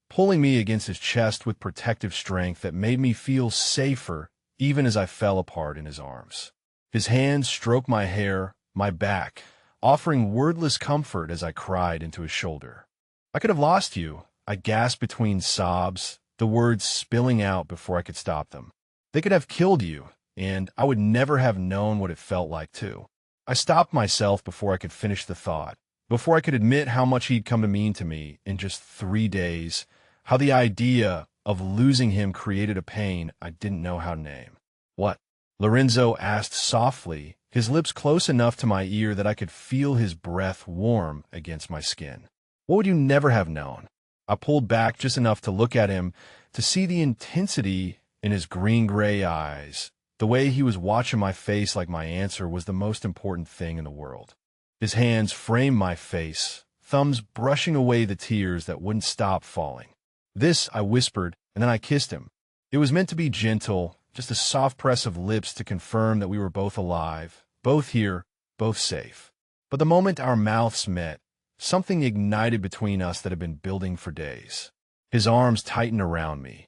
pulling me against his chest with protective strength that made me feel safer even as I fell apart in his arms. His hands stroked my hair, my back, offering wordless comfort as I cried into his shoulder. "I could have lost you," I gasped between sobs, the words spilling out before I could stop them. "They could have killed you, and I would never have known what it felt like to." I stopped myself before I could finish the thought, before I could admit how much he'd come to mean to me in just 3 days, how the idea of losing him created a pain I didn't know how to name. "What?" Lorenzo asked softly, his lips close enough to my ear that I could feel his breath warm against my skin. "What would you never have known?" I pulled back just enough to look at him, to see the intensity in his green-gray eyes. The way he was watching my face like my answer was the most important thing in the world. His hands framed my face, thumbs brushing away the tears that wouldn't stop falling. "This," I whispered, and then I kissed him. It was meant to be gentle, just a soft press of lips to confirm that we were both alive, both here, both safe. But the moment our mouths met, something ignited between us that had been building for days. His arms tightened around me,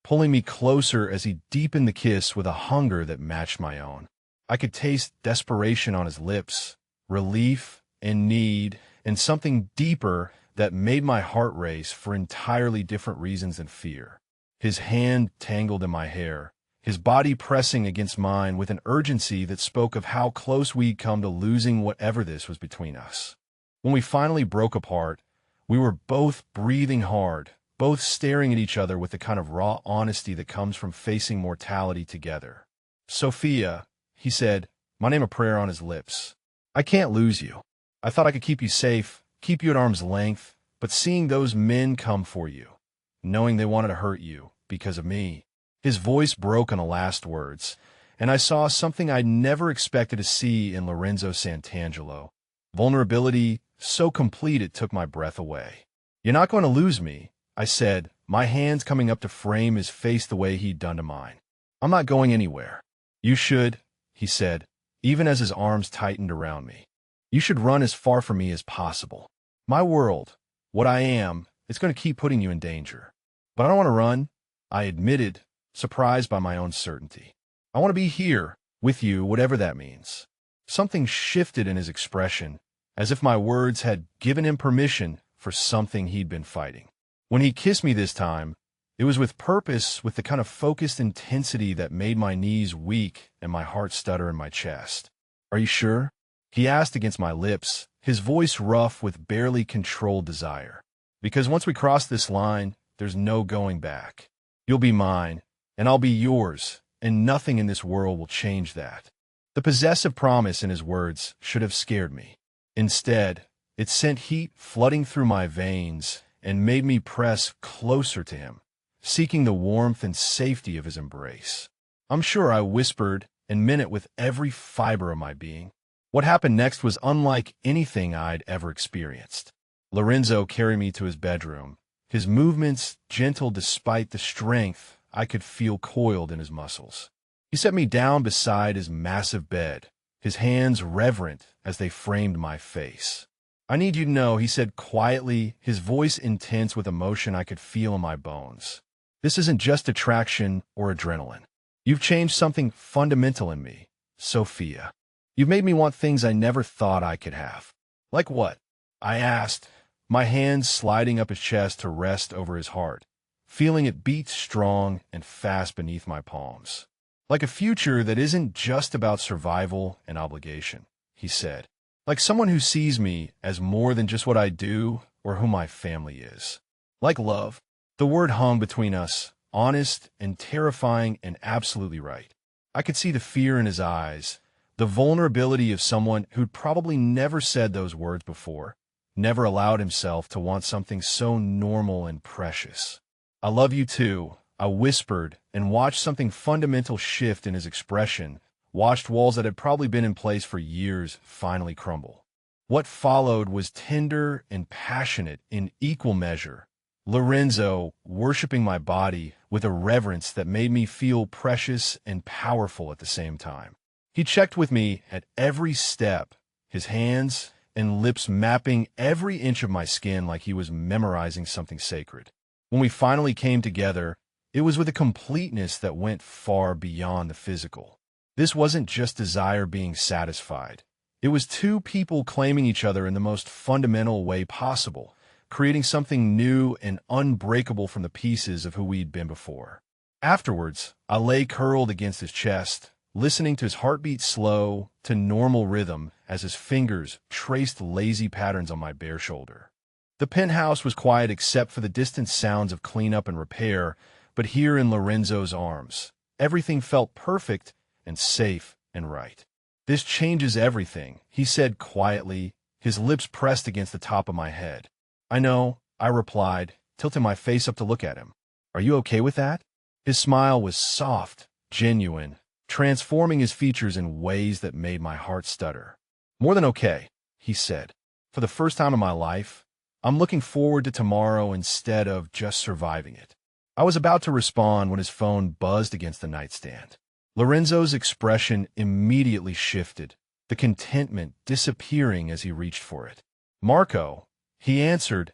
pulling me closer as he deepened the kiss with a hunger that matched my own. I could taste desperation on his lips, relief and need, and something deeper that made my heart race for entirely different reasons than fear. His hand tangled in my hair, his body pressing against mine with an urgency that spoke of how close we'd come to losing whatever this was between us. When we finally broke apart, we were both breathing hard, both staring at each other with the kind of raw honesty that comes from facing mortality together. "Sophia," he said, my name a prayer on his lips. "I can't lose you. I thought I could keep you safe, keep you at arm's length, but seeing those men come for you, knowing they wanted to hurt you because of me." His voice broke on the last words, and I saw something I'd never expected to see in Lorenzo Santangelo. Vulnerability so complete it took my breath away. "You're not going to lose me," I said, my hands coming up to frame his face the way he'd done to mine. "I'm not going anywhere." "You should," he said, even as his arms tightened around me. "You should run as far from me as possible. My world, what I am, is going to keep putting you in danger." "But I don't want to run," I admitted, surprised by my own certainty. "I want to be here, with you, whatever that means." Something shifted in his expression, as if my words had given him permission for something he'd been fighting. When he kissed me this time, it was with purpose, with the kind of focused intensity that made my knees weak and my heart stutter in my chest. "Are you sure?" he asked against my lips, his voice rough with barely controlled desire. Because once we cross this line, there's no going back. You'll be mine, and I'll be yours, and nothing in this world will change that. The possessive promise in his words should have scared me. Instead, it sent heat flooding through my veins and made me press closer to him, seeking the warmth and safety of his embrace. I'm sure I whispered and meant it with every fiber of my being. What happened next was unlike anything I'd ever experienced. Lorenzo carried me to his bedroom, his movements gentle despite the strength I could feel coiled in his muscles. He set me down beside his massive bed, his hands reverent as they framed my face. "I need you to know," he said quietly, his voice intense with emotion I could feel in my bones. "This isn't just attraction or adrenaline. You've changed something fundamental in me, Sophia. You've made me want things I never thought I could have." "Like what?" I asked, my hands sliding up his chest to rest over his heart, feeling it beat strong and fast beneath my palms. "Like a future that isn't just about survival and obligation," he said. "Like someone who sees me as more than just what I do or who my family is. Like love." The word hung between us, honest and terrifying and absolutely right. I could see the fear in his eyes, the vulnerability of someone who'd probably never said those words before, never allowed himself to want something so normal and precious. "I love you too," I whispered and watched something fundamental shift in his expression, watched walls that had probably been in place for years finally crumble. What followed was tender and passionate in equal measure. Lorenzo worshiping my body with a reverence that made me feel precious and powerful at the same time. He checked with me at every step, his hands and lips mapping every inch of my skin like he was memorizing something sacred. When we finally came together, it was with a completeness that went far beyond the physical. This wasn't just desire being satisfied. It was two people claiming each other in the most fundamental way possible, creating something new and unbreakable from the pieces of who we'd been before. Afterwards, I lay curled against his chest, listening to his heartbeat slow to normal rhythm as his fingers traced lazy patterns on my bare shoulder. The penthouse was quiet except for the distant sounds of cleanup and repair, but here in Lorenzo's arms, everything felt perfect and safe and right. "This changes everything," he said quietly, his lips pressed against the top of my head. "I know," I replied, tilting my face up to look at him. "Are you okay with that?" His smile was soft, genuine, transforming his features in ways that made my heart stutter. "More than okay," he said. "For the first time in my life, I'm looking forward to tomorrow instead of just surviving it." I was about to respond when his phone buzzed against the nightstand. Lorenzo's expression immediately shifted, the contentment disappearing as he reached for it. "Marco," he answered,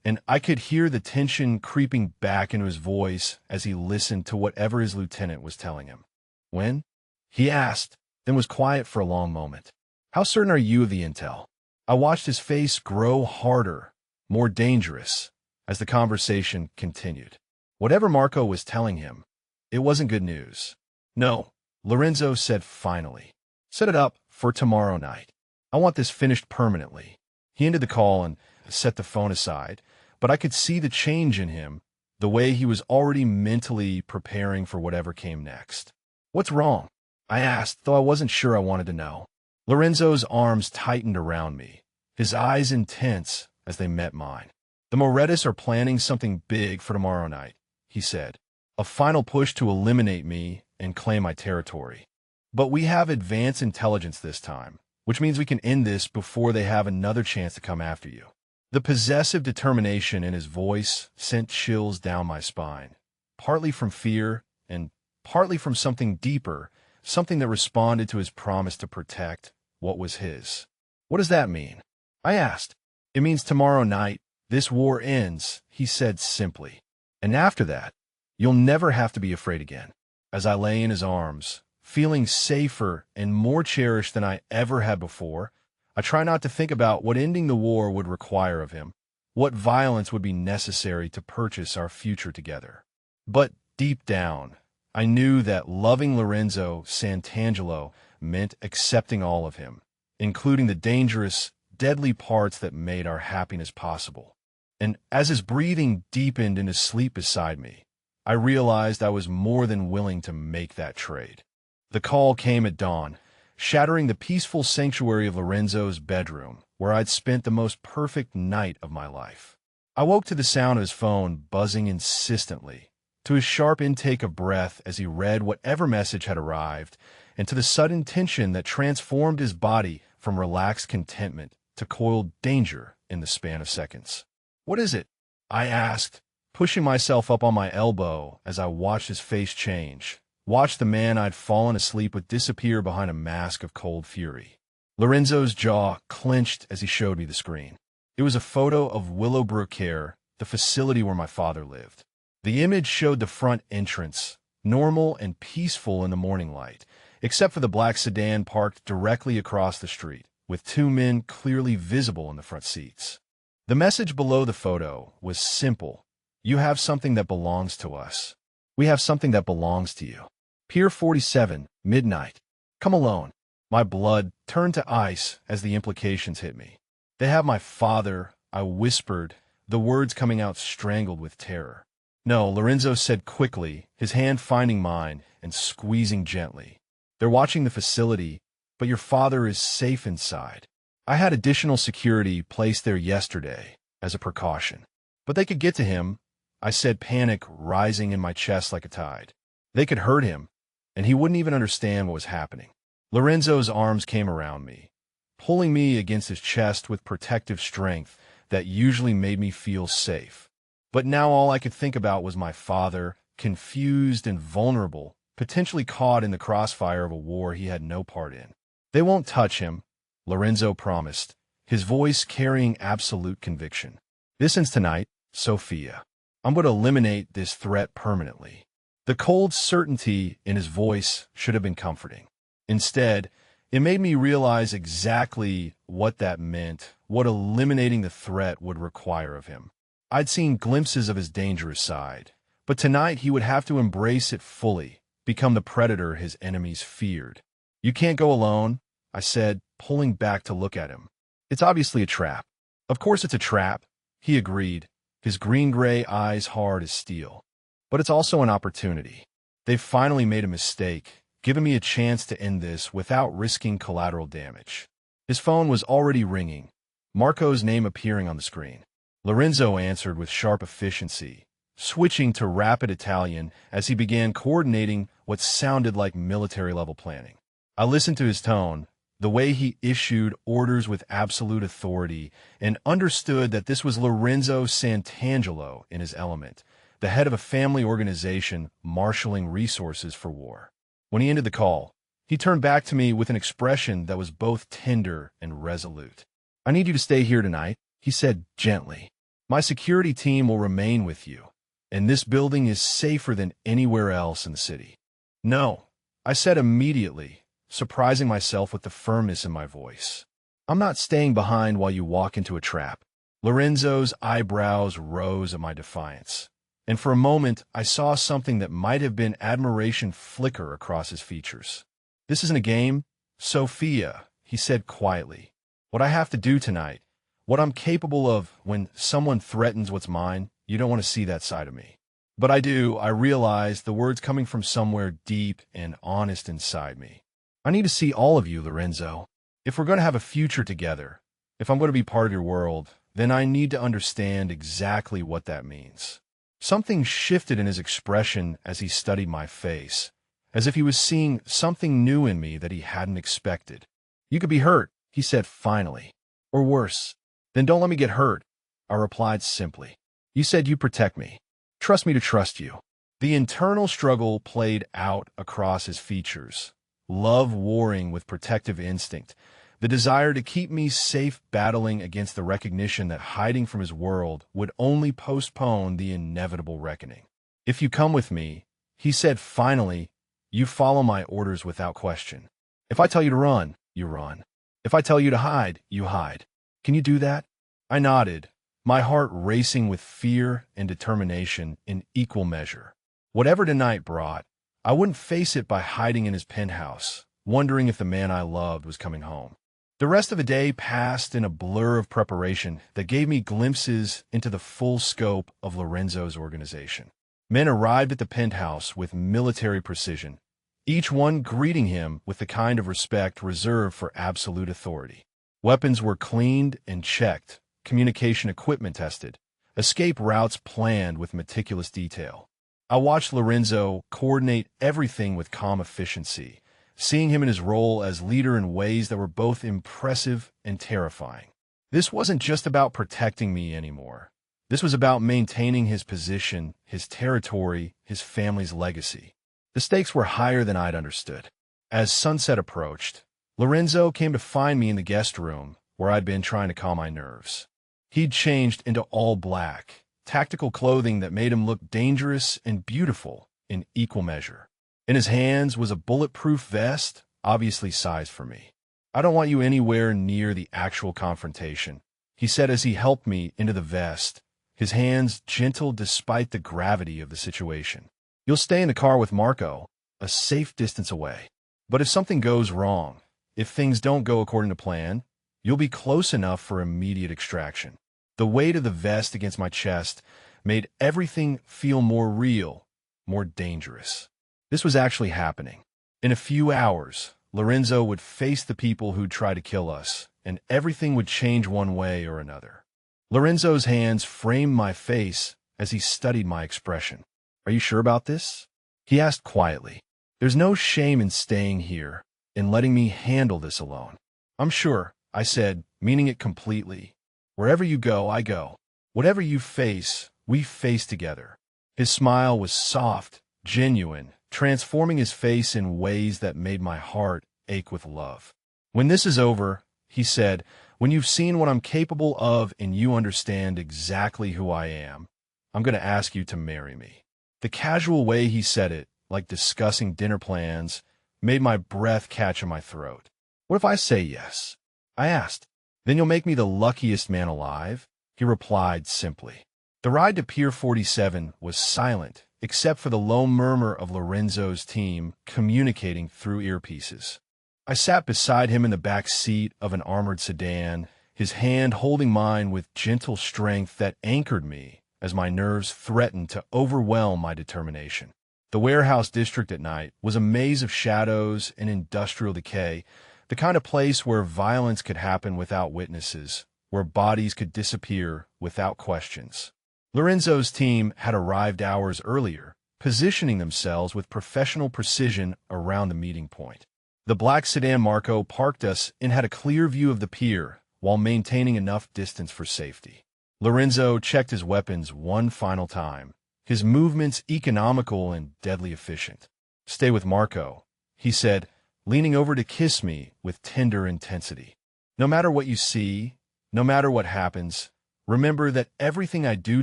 and I could hear the tension creeping back into his voice as he listened to whatever his lieutenant was telling him. "When?" he asked, then was quiet for a long moment. "How certain are you of the intel?" I watched his face grow harder, more dangerous, as the conversation continued. Whatever Marco was telling him, it wasn't good news. "No," Lorenzo said finally. "Set it up for tomorrow night. I want this finished permanently." He ended the call and set the phone aside, but I could see the change in him, the way he was already mentally preparing for whatever came next. "What's wrong?" I asked, though I wasn't sure I wanted to know. Lorenzo's arms tightened around me, his eyes intense as they met mine. "The Morettas are planning something big for tomorrow night," he said. "A final push to eliminate me and claim my territory. But we have advanced intelligence this time, which means we can end this before they have another chance to come after you." The possessive determination in his voice sent chills down my spine, partly from fear and partly from something deeper, something that responded to his promise to protect what was his. "What does that mean?" I asked. "It means tomorrow night, this war ends," he said simply. "And after that, you'll never have to be afraid again." As I lay in his arms, feeling safer and more cherished than I ever had before, I try not to think about what ending the war would require of him, what violence would be necessary to purchase our future together. But deep down, I knew that loving Lorenzo Santangelo meant accepting all of him, including the dangerous, deadly parts that made our happiness possible. And as his breathing deepened into sleep beside me, I realized I was more than willing to make that trade. The call came at dawn, shattering the peaceful sanctuary of Lorenzo's bedroom, where I'd spent the most perfect night of my life. I woke to the sound of his phone buzzing insistently, to his sharp intake of breath as he read whatever message had arrived, and to the sudden tension that transformed his body from relaxed contentment to coiled danger in the span of seconds. "What is it?" I asked, pushing myself up on my elbow as I watched his face change, watched the man I'd fallen asleep with disappear behind a mask of cold fury. Lorenzo's jaw clenched as he showed me the screen. It was a photo of Willowbrook Care, the facility where my father lived. The image showed the front entrance, normal and peaceful in the morning light, except for the black sedan parked directly across the street, with two men clearly visible in the front seats. The message below the photo was simple. "You have something that belongs to us. We have something that belongs to you. Pier 47, midnight. Come alone." My blood turned to ice as the implications hit me. "They have my father," I whispered, the words coming out strangled with terror. "No," Lorenzo said quickly, his hand finding mine and squeezing gently. "They're watching the facility, but your father is safe inside. I had additional security placed there yesterday as a precaution. But they could get to him," I said, panic rising in my chest like a tide. "They could hurt him, and he wouldn't even understand what was happening." Lorenzo's arms came around me, pulling me against his chest with protective strength that usually made me feel safe. But now all I could think about was my father, confused and vulnerable, potentially caught in the crossfire of a war he had no part in. "They won't touch him," Lorenzo promised, his voice carrying absolute conviction. "This ends tonight, Sophia. I'm going to eliminate this threat permanently." The cold certainty in his voice should have been comforting. Instead, it made me realize exactly what that meant, what eliminating the threat would require of him. I'd seen glimpses of his dangerous side, but tonight he would have to embrace it fully, become the predator his enemies feared. "You can't go alone," I said, pulling back to look at him. "It's obviously a trap." "Of course it's a trap," he agreed, his green-gray eyes hard as steel. "But it's also an opportunity. They've finally made a mistake, giving me a chance to end this without risking collateral damage." His phone was already ringing, Marco's name appearing on the screen. Lorenzo answered with sharp efficiency, switching to rapid Italian as he began coordinating what sounded like military-level planning. I listened to his tone, the way he issued orders with absolute authority, and understood that this was Lorenzo Santangelo in his element, the head of a family organization marshaling resources for war. When he ended the call, he turned back to me with an expression that was both tender and resolute. "I need you to stay here tonight," he said gently. "My security team will remain with you, and this building is safer than anywhere else in the city." "No," I said immediately, surprising myself with the firmness in my voice. "I'm not staying behind while you walk into a trap." Lorenzo's eyebrows rose at my defiance, and for a moment I saw something that might have been admiration flicker across his features. "This isn't a game, Sophia," he said quietly. "What I have to do tonight, what I'm capable of when someone threatens what's mine, you don't want to see that side of me." But I do, I realized, the words coming from somewhere deep and honest inside me. "I need to see all of you, Lorenzo. If we're going to have a future together, if I'm going to be part of your world, then I need to understand exactly what that means." Something shifted in his expression as he studied my face, as if he was seeing something new in me that he hadn't expected. "You could be hurt," he said finally. "Or worse." "Then don't let me get hurt," I replied simply. "You said you'd protect me. Trust me to trust you." The internal struggle played out across his features, love warring with protective instinct, the desire to keep me safe battling against the recognition that hiding from his world would only postpone the inevitable reckoning. "If you come with me," he said finally, "you follow my orders without question. If I tell you to run, you run. If I tell you to hide, you hide. Can you do that?" I nodded, my heart racing with fear and determination in equal measure. Whatever tonight brought, I wouldn't face it by hiding in his penthouse, wondering if the man I loved was coming home. The rest of the day passed in a blur of preparation that gave me glimpses into the full scope of Lorenzo's organization. Men arrived at the penthouse with military precision, each one greeting him with the kind of respect reserved for absolute authority. Weapons were cleaned and checked, communication equipment tested, escape routes planned with meticulous detail. I watched Lorenzo coordinate everything with calm efficiency, seeing him in his role as leader in ways that were both impressive and terrifying. This wasn't just about protecting me anymore. This was about maintaining his position, his territory, his family's legacy. The stakes were higher than I'd understood. As sunset approached, Lorenzo came to find me in the guest room, where I'd been trying to calm my nerves. He'd changed into all black, tactical clothing that made him look dangerous and beautiful in equal measure. In his hands was a bulletproof vest, obviously sized for me. "I don't want you anywhere near the actual confrontation," he said as he helped me into the vest, his hands gentle despite the gravity of the situation. "You'll stay in the car with Marco, a safe distance away. But if something goes wrong, if things don't go according to plan, you'll be close enough for immediate extraction." The weight of the vest against my chest made everything feel more real, more dangerous. This was actually happening. In a few hours, Lorenzo would face the people who'd try to kill us, and everything would change one way or another. Lorenzo's hands framed my face as he studied my expression. "Are you sure about this?" he asked quietly. "There's no shame in staying here, in letting me handle this alone." "I'm sure," I said, meaning it completely. "Wherever you go, I go. Whatever you face, we face together." His smile was soft, genuine, transforming his face in ways that made my heart ache with love. "When this is over," he said, "when you've seen what I'm capable of and you understand exactly who I am, I'm going to ask you to marry me." The casual way he said it, like discussing dinner plans, made my breath catch in my throat. "What if I say yes?" I asked. "Then you'll make me the luckiest man alive," he replied simply. The ride to Pier 47 was silent, except for the low murmur of Lorenzo's team communicating through earpieces. I sat beside him in the back seat of an armored sedan, his hand holding mine with gentle strength that anchored me as my nerves threatened to overwhelm my determination. The warehouse district at night was a maze of shadows and industrial decay, the kind of place where violence could happen without witnesses, where bodies could disappear without questions. Lorenzo's team had arrived hours earlier, positioning themselves with professional precision around the meeting point. The black sedan Marco parked us and had a clear view of the pier while maintaining enough distance for safety. Lorenzo checked his weapons one final time, his movements economical and deadly efficient. "Stay with Marco," he said, leaning over to kiss me with tender intensity. "No matter what you see, no matter what happens, remember that everything I do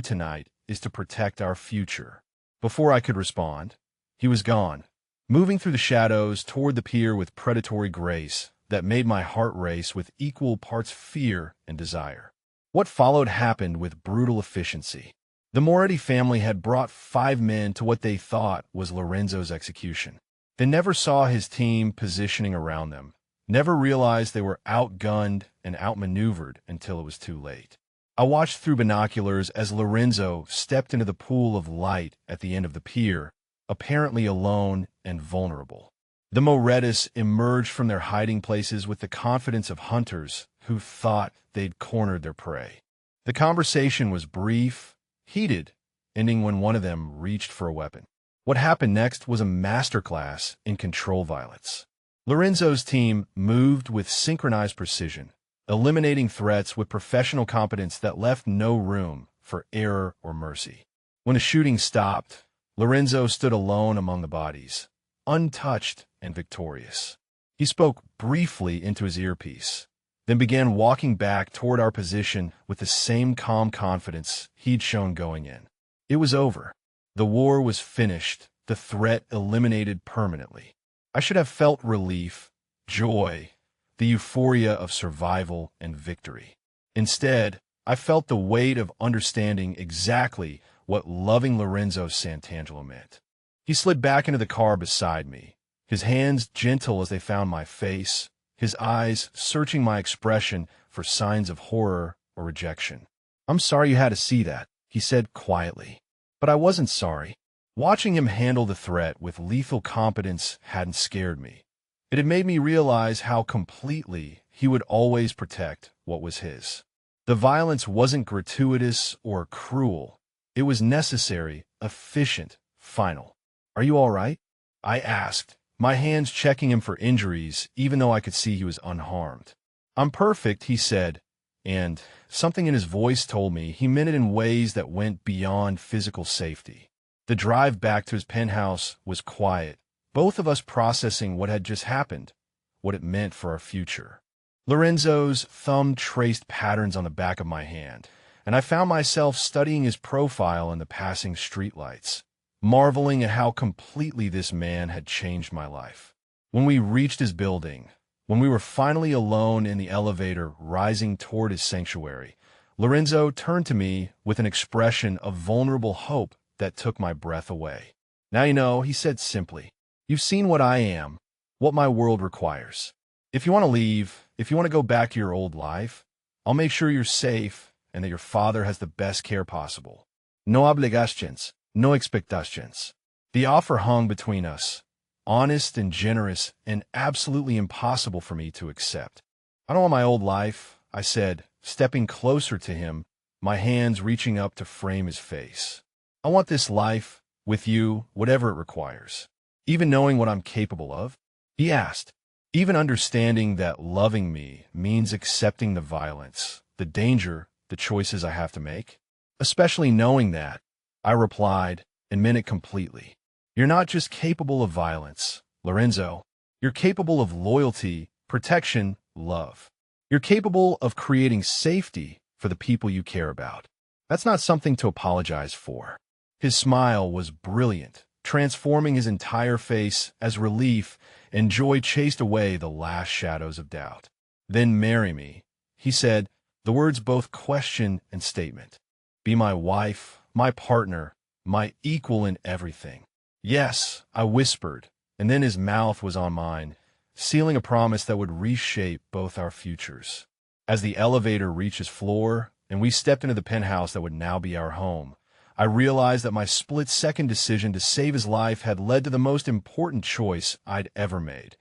tonight is to protect our future." Before I could respond, he was gone, moving through the shadows toward the pier with predatory grace that made my heart race with equal parts fear and desire. What followed happened with brutal efficiency. The Moretti family had brought 5 men to what they thought was Lorenzo's execution. They never saw his team positioning around them, never realized they were outgunned and outmaneuvered until it was too late. I watched through binoculars as Lorenzo stepped into the pool of light at the end of the pier, apparently alone and vulnerable. The Morettis emerged from their hiding places with the confidence of hunters who thought they'd cornered their prey. The conversation was brief, heated, ending when one of them reached for a weapon. What happened next was a masterclass in control violence. Lorenzo's team moved with synchronized precision, eliminating threats with professional competence that left no room for error or mercy. When the shooting stopped, Lorenzo stood alone among the bodies, untouched and victorious. He spoke briefly into his earpiece, then began walking back toward our position with the same calm confidence he'd shown going in. It was over. The war was finished, the threat eliminated permanently. I should have felt relief, joy, the euphoria of survival and victory. Instead, I felt the weight of understanding exactly what loving Lorenzo Santangelo meant. He slid back into the car beside me, his hands gentle as they found my face, his eyes searching my expression for signs of horror or rejection. "I'm sorry you had to see that," he said quietly. But I wasn't sorry. Watching him handle the threat with lethal competence hadn't scared me. It had made me realize how completely he would always protect what was his. The violence wasn't gratuitous or cruel. It was necessary, efficient, final. "Are you all right?" I asked, my hands checking him for injuries, even though I could see he was unharmed. "I'm perfect," he said, and something in his voice told me he meant it in ways that went beyond physical safety. The drive back to his penthouse was quiet, both of us processing what had just happened, what it meant for our future. Lorenzo's thumb traced patterns on the back of my hand, and I found myself studying his profile in the passing streetlights, marveling at how completely this man had changed my life. When we reached his building, when we were finally alone in the elevator rising toward his sanctuary, Lorenzo turned to me with an expression of vulnerable hope that took my breath away. "Now you know," he said simply. "You've seen what I am, what my world requires. If you want to leave, if you want to go back to your old life, I'll make sure you're safe and that your father has the best care possible. No obligations, no expectations." The offer hung between us, honest and generous and absolutely impossible for me to accept. "I don't want my old life," I said, stepping closer to him, my hands reaching up to frame his face. "I want this life, with you, whatever it requires. Even knowing what I'm capable of?" He asked, even understanding that loving me means accepting the violence, the danger, the choices I have to make. "Especially knowing that," I replied, and meant it completely. "You're not just capable of violence, Lorenzo. You're capable of loyalty, protection, love. You're capable of creating safety for the people you care about. That's not something to apologize for." His smile was brilliant, transforming his entire face as relief and joy chased away the last shadows of doubt. "Then marry me," he said, the words both question and statement. "Be my wife, my partner, my equal in everything." "Yes," I whispered, and then his mouth was on mine, sealing a promise that would reshape both our futures. As the elevator reached his floor, and we stepped into the penthouse that would now be our home, I realized that my split-second decision to save his life had led to the most important choice I'd ever made,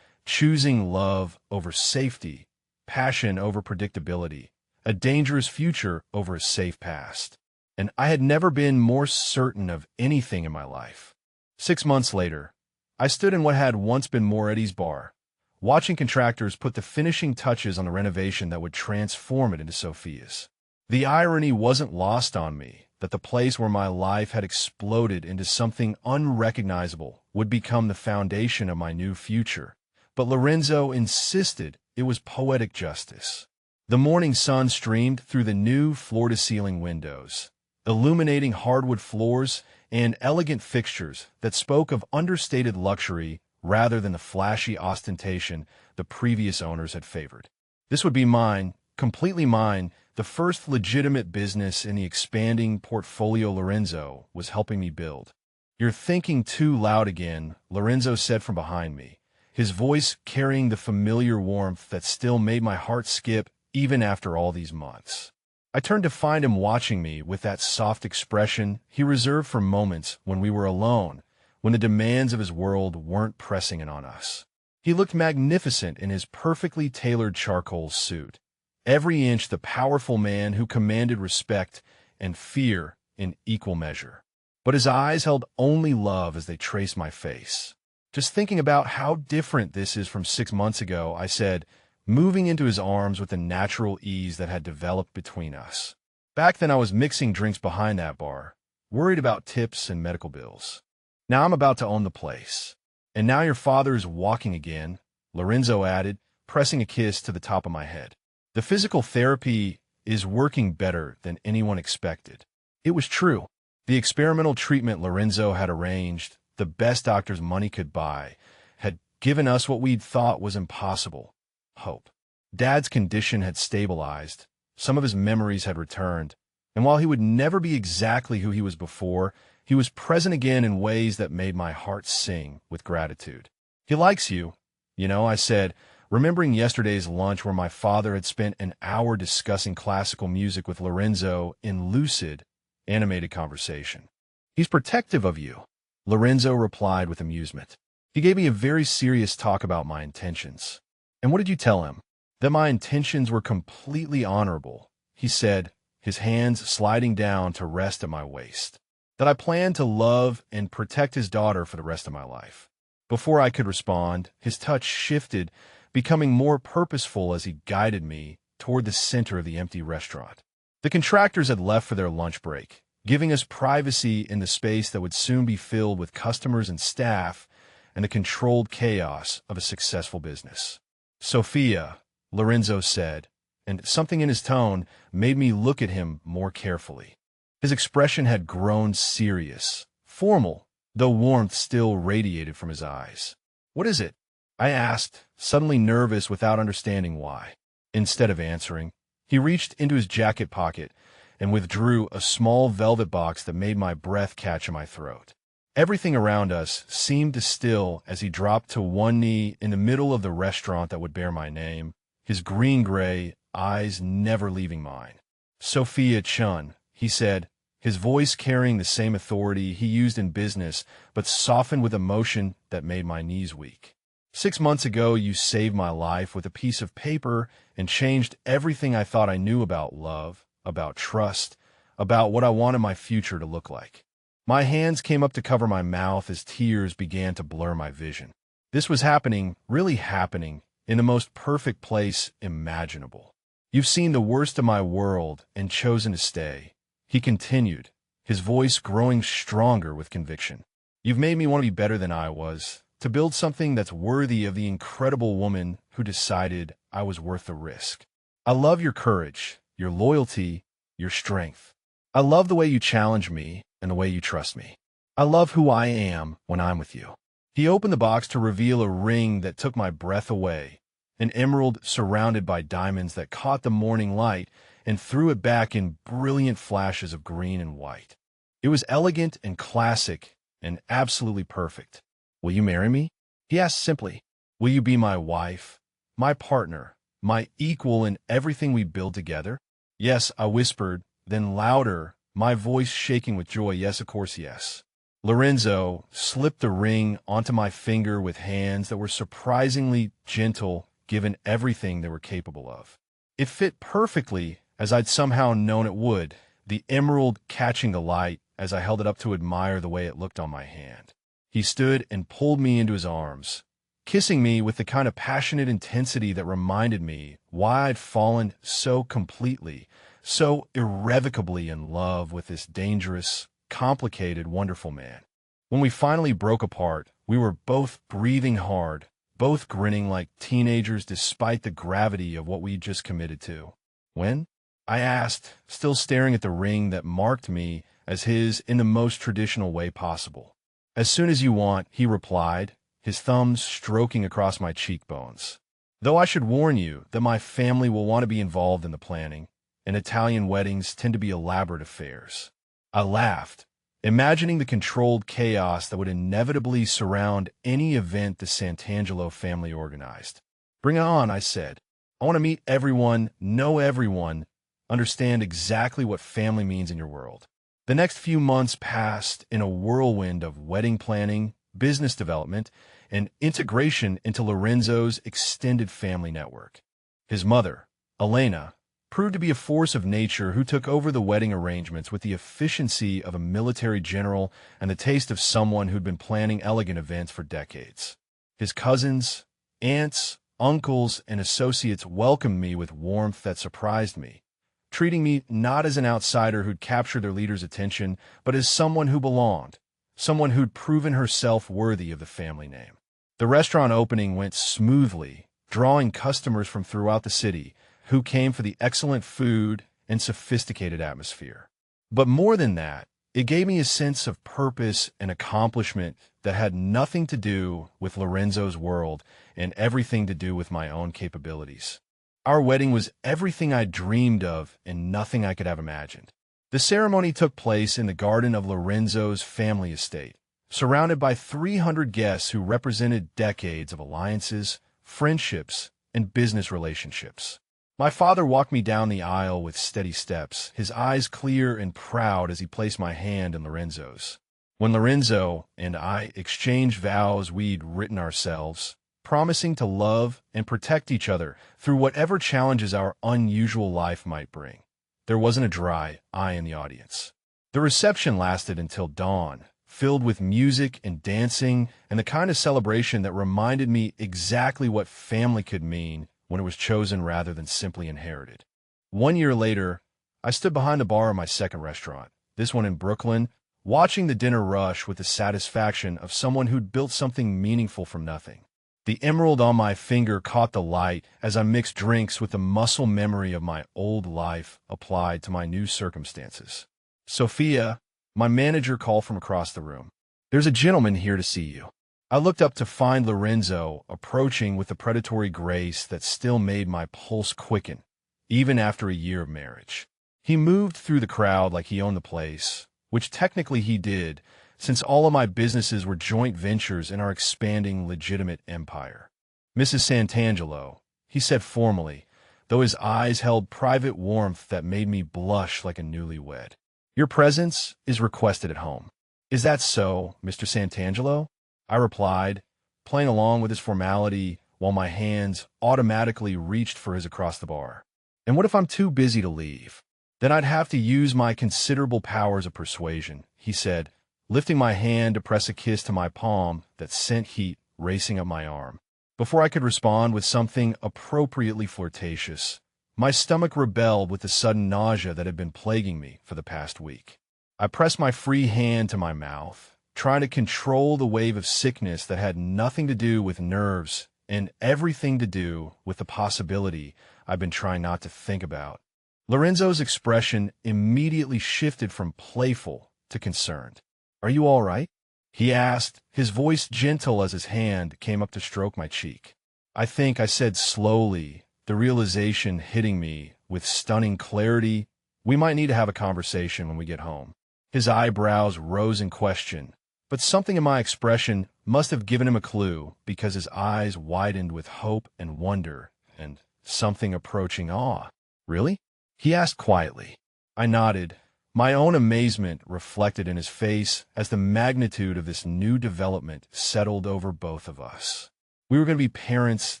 choosing love over safety, passion over predictability, a dangerous future over a safe past. And I had never been more certain of anything in my life. 6 months later, I stood in what had once been Moretti's bar, watching contractors put the finishing touches on the renovation that would transform it into Sophia's. The irony wasn't lost on me that the place where my life had exploded into something unrecognizable would become the foundation of my new future. But Lorenzo insisted it was poetic justice. The morning sun streamed through the new floor-to-ceiling windows, illuminating hardwood floors and elegant fixtures that spoke of understated luxury rather than the flashy ostentation the previous owners had favored. This would be mine, completely mine, the first legitimate business in the expanding portfolio Lorenzo was helping me build. "You're thinking too loud again," Lorenzo said from behind me, his voice carrying the familiar warmth that still made my heart skip even after all these months. I turned to find him watching me with that soft expression he reserved for moments when we were alone, when the demands of his world weren't pressing in on us. He looked magnificent in his perfectly tailored charcoal suit, every inch the powerful man who commanded respect and fear in equal measure. But his eyes held only love as they traced my face. "Just thinking about how different this is from 6 months ago," I said, moving into his arms with the natural ease that had developed between us. "Back then I was mixing drinks behind that bar, worried about tips and medical bills. Now I'm about to own the place. And now your father is walking again," Lorenzo added, pressing a kiss to the top of my head. "The physical therapy is working better than anyone expected." It was true. The experimental treatment Lorenzo had arranged, the best doctors money could buy, had given us what we'd thought was impossible: hope. Dad's condition had stabilized, some of his memories had returned, and while he would never be exactly who he was before, he was present again in ways that made my heart sing with gratitude. "He likes you, you know," I said, remembering yesterday's lunch where my father had spent an hour discussing classical music with Lorenzo in lucid, animated conversation. "He's protective of you," Lorenzo replied with amusement. He gave me a very serious talk about my intentions. "And what did you tell him?" "That my intentions were completely honorable," he said, his hands sliding down to rest at my waist. "That I planned to love and protect his daughter for the rest of my life." Before I could respond, his touch shifted, becoming more purposeful as he guided me toward the center of the empty restaurant. The contractors had left for their lunch break, giving us privacy in the space that would soon be filled with customers and staff and the controlled chaos of a successful business. "Sophia," Lorenzo said, and something in his tone made me look at him more carefully. His expression had grown serious, formal, though warmth still radiated from his eyes. "What is it?" I asked, suddenly nervous without understanding why. Instead of answering, he reached into his jacket pocket and withdrew a small velvet box that made my breath catch in my throat. Everything around us seemed to still as he dropped to one knee in the middle of the restaurant that would bear my name, his green-gray eyes never leaving mine. "Sophia Chun," he said, his voice carrying the same authority he used in business, but softened with emotion that made my knees weak. "6 months ago, you saved my life with a piece of paper and changed everything I thought I knew about love, about trust, about what I wanted my future to look like." My hands came up to cover my mouth as tears began to blur my vision. This was happening, really happening, in the most perfect place imaginable. "You've seen the worst of my world and chosen to stay," he continued, his voice growing stronger with conviction. "You've made me want to be better than I was, to build something that's worthy of the incredible woman who decided I was worth the risk. I love your courage, your loyalty, your strength. I love the way you challenge me and the way you trust me. I love who I am when I'm with you." He opened the box to reveal a ring that took my breath away, an emerald surrounded by diamonds that caught the morning light and threw it back in brilliant flashes of green and white. It was elegant and classic and absolutely perfect. "Will you marry me?" he asked simply. "Will you be my wife, my partner, my equal in everything we build together?" "Yes," I whispered, then louder, my voice shaking with joy. "Yes, of course, yes." Lorenzo slipped the ring onto my finger with hands that were surprisingly gentle given everything they were capable of. It fit perfectly as I'd somehow known it would, the emerald catching the light as I held it up to admire the way it looked on my hand. He stood and pulled me into his arms, kissing me with the kind of passionate intensity that reminded me why I'd fallen so completely, so irrevocably in love with this dangerous, complicated, wonderful man. When we finally broke apart, we were both breathing hard, both grinning like teenagers despite the gravity of what we'd just committed to. "When?" I asked, still staring at the ring that marked me as his in the most traditional way possible. "As soon as you want," he replied, his thumbs stroking across my cheekbones. "Though I should warn you that my family will want to be involved in the planning, and Italian weddings tend to be elaborate affairs." I laughed, imagining the controlled chaos that would inevitably surround any event the Santangelo family organized. "Bring it on," I said. "I want to meet everyone, know everyone, understand exactly what family means in your world." The next few months passed in a whirlwind of wedding planning, business development, and integration into Lorenzo's extended family network. His mother, Elena, proved to be a force of nature who took over the wedding arrangements with the efficiency of a military general and the taste of someone who'd been planning elegant events for decades. His cousins, aunts, uncles, and associates welcomed me with warmth that surprised me, treating me not as an outsider who'd captured their leader's attention, but as someone who belonged, someone who'd proven herself worthy of the family name. The restaurant opening went smoothly, drawing customers from throughout the city who came for the excellent food and sophisticated atmosphere. But more than that, it gave me a sense of purpose and accomplishment that had nothing to do with Lorenzo's world and everything to do with my own capabilities. Our wedding was everything I dreamed of and nothing I could have imagined. The ceremony took place in the garden of Lorenzo's family estate, surrounded by 300 guests who represented decades of alliances, friendships, and business relationships. My father walked me down the aisle with steady steps, his eyes clear and proud as he placed my hand in Lorenzo's. When Lorenzo and I exchanged vows we'd written ourselves, promising to love and protect each other through whatever challenges our unusual life might bring, there wasn't a dry eye in the audience. The reception lasted until dawn, filled with music and dancing and the kind of celebration that reminded me exactly what family could mean when it was chosen rather than simply inherited. 1 year later, I stood behind the bar of my second restaurant, this one in Brooklyn, watching the dinner rush with the satisfaction of someone who'd built something meaningful from nothing. The emerald on my finger caught the light as I mixed drinks with the muscle memory of my old life applied to my new circumstances. "Sophia," my manager called from across the room. "There's a gentleman here to see you." I looked up to find Lorenzo approaching with the predatory grace that still made my pulse quicken, even after a year of marriage. He moved through the crowd like he owned the place, which technically he did, since all of my businesses were joint ventures in our expanding legitimate empire. "Mrs. Santangelo," he said formally, though his eyes held private warmth that made me blush like a newlywed. "Your presence is requested at home." "Is that so, Mr. Santangelo?" I replied, playing along with his formality while my hands automatically reached for his across the bar. "And what if I'm too busy to leave?" "Then I'd have to use my considerable powers of persuasion," he said, lifting my hand to press a kiss to my palm that sent heat racing up my arm. Before I could respond with something appropriately flirtatious, my stomach rebelled with the sudden nausea that had been plaguing me for the past week. I pressed my free hand to my mouth, trying to control the wave of sickness that had nothing to do with nerves and everything to do with the possibility I've been trying not to think about. Lorenzo's expression immediately shifted from playful to concerned. "Are you all right?" he asked, his voice gentle as his hand came up to stroke my cheek. "I think," I said slowly, the realization hitting me with stunning clarity, "we might need to have a conversation when we get home." His eyebrows rose in question, but something in my expression must have given him a clue because his eyes widened with hope and wonder and something approaching awe. "Really?" he asked quietly. I nodded, my own amazement reflected in his face as the magnitude of this new development settled over both of us. We were going to be parents,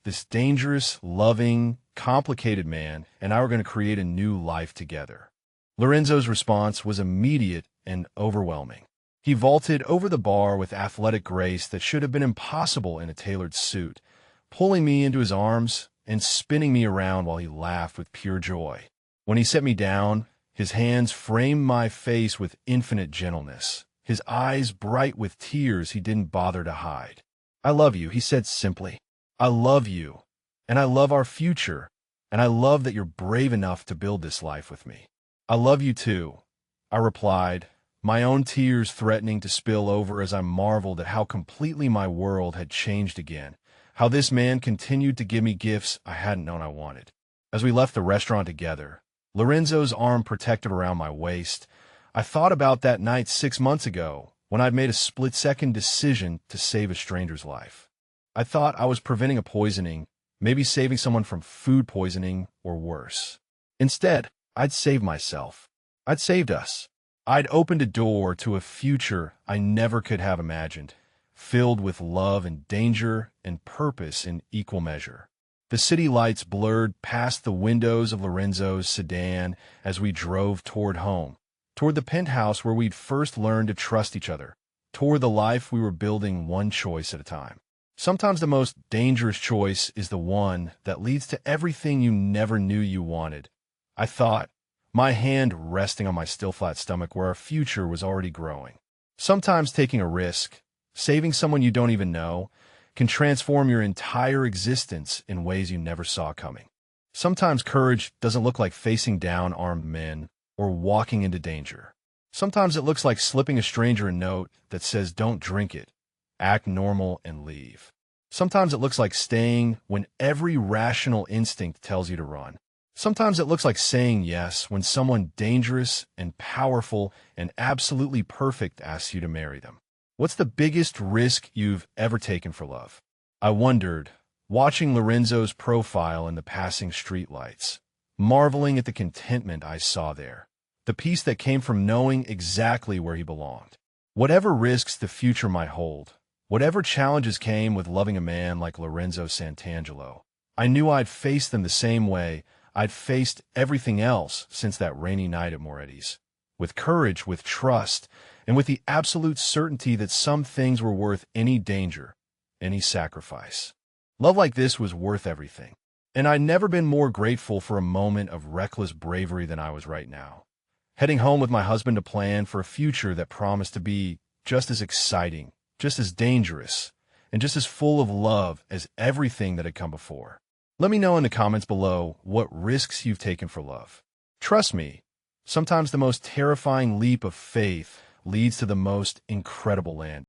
this dangerous, loving, complicated man, and I were going to create a new life together. Lorenzo's response was immediate and overwhelming. He vaulted over the bar with athletic grace that should have been impossible in a tailored suit, pulling me into his arms and spinning me around while he laughed with pure joy. When he set me down, his hands framed my face with infinite gentleness, his eyes bright with tears he didn't bother to hide. "I love you," he said simply. "I love you, and I love our future, and I love that you're brave enough to build this life with me." "I love you too," I replied, my own tears threatening to spill over as I marveled at how completely my world had changed again, how this man continued to give me gifts I hadn't known I wanted. As we left the restaurant together, Lorenzo's arm protected around my waist, I thought about that night 6 months ago when I'd made a split-second decision to save a stranger's life. I thought I was preventing a poisoning, maybe saving someone from food poisoning or worse. Instead, I'd saved myself. I'd saved us. I'd opened a door to a future I never could have imagined, filled with love and danger and purpose in equal measure. The city lights blurred past the windows of Lorenzo's sedan as we drove toward home, toward the penthouse where we'd first learned to trust each other, toward the life we were building one choice at a time. Sometimes the most dangerous choice is the one that leads to everything you never knew you wanted, I thought, my hand resting on my still-flat stomach where our future was already growing. Sometimes taking a risk, saving someone you don't even know, can transform your entire existence in ways you never saw coming. Sometimes courage doesn't look like facing down armed men or walking into danger. Sometimes it looks like slipping a stranger a note that says don't drink it, act normal, and leave. Sometimes it looks like staying when every rational instinct tells you to run. Sometimes it looks like saying yes when someone dangerous and powerful and absolutely perfect asks you to marry them. What's the biggest risk you've ever taken for love? I wondered, watching Lorenzo's profile in the passing streetlights, marveling at the contentment I saw there, the peace that came from knowing exactly where he belonged. Whatever risks the future might hold, whatever challenges came with loving a man like Lorenzo Santangelo, I knew I'd face them the same way I'd faced everything else since that rainy night at Moretti's, with courage, with trust, and with the absolute certainty that some things were worth any danger, any sacrifice. Love like this was worth everything, and I'd never been more grateful for a moment of reckless bravery than I was right now. Heading home with my husband to plan for a future that promised to be just as exciting, just as dangerous, and just as full of love as everything that had come before. Let me know in the comments below what risks you've taken for love. Trust me, sometimes the most terrifying leap of faith leads to the most incredible land.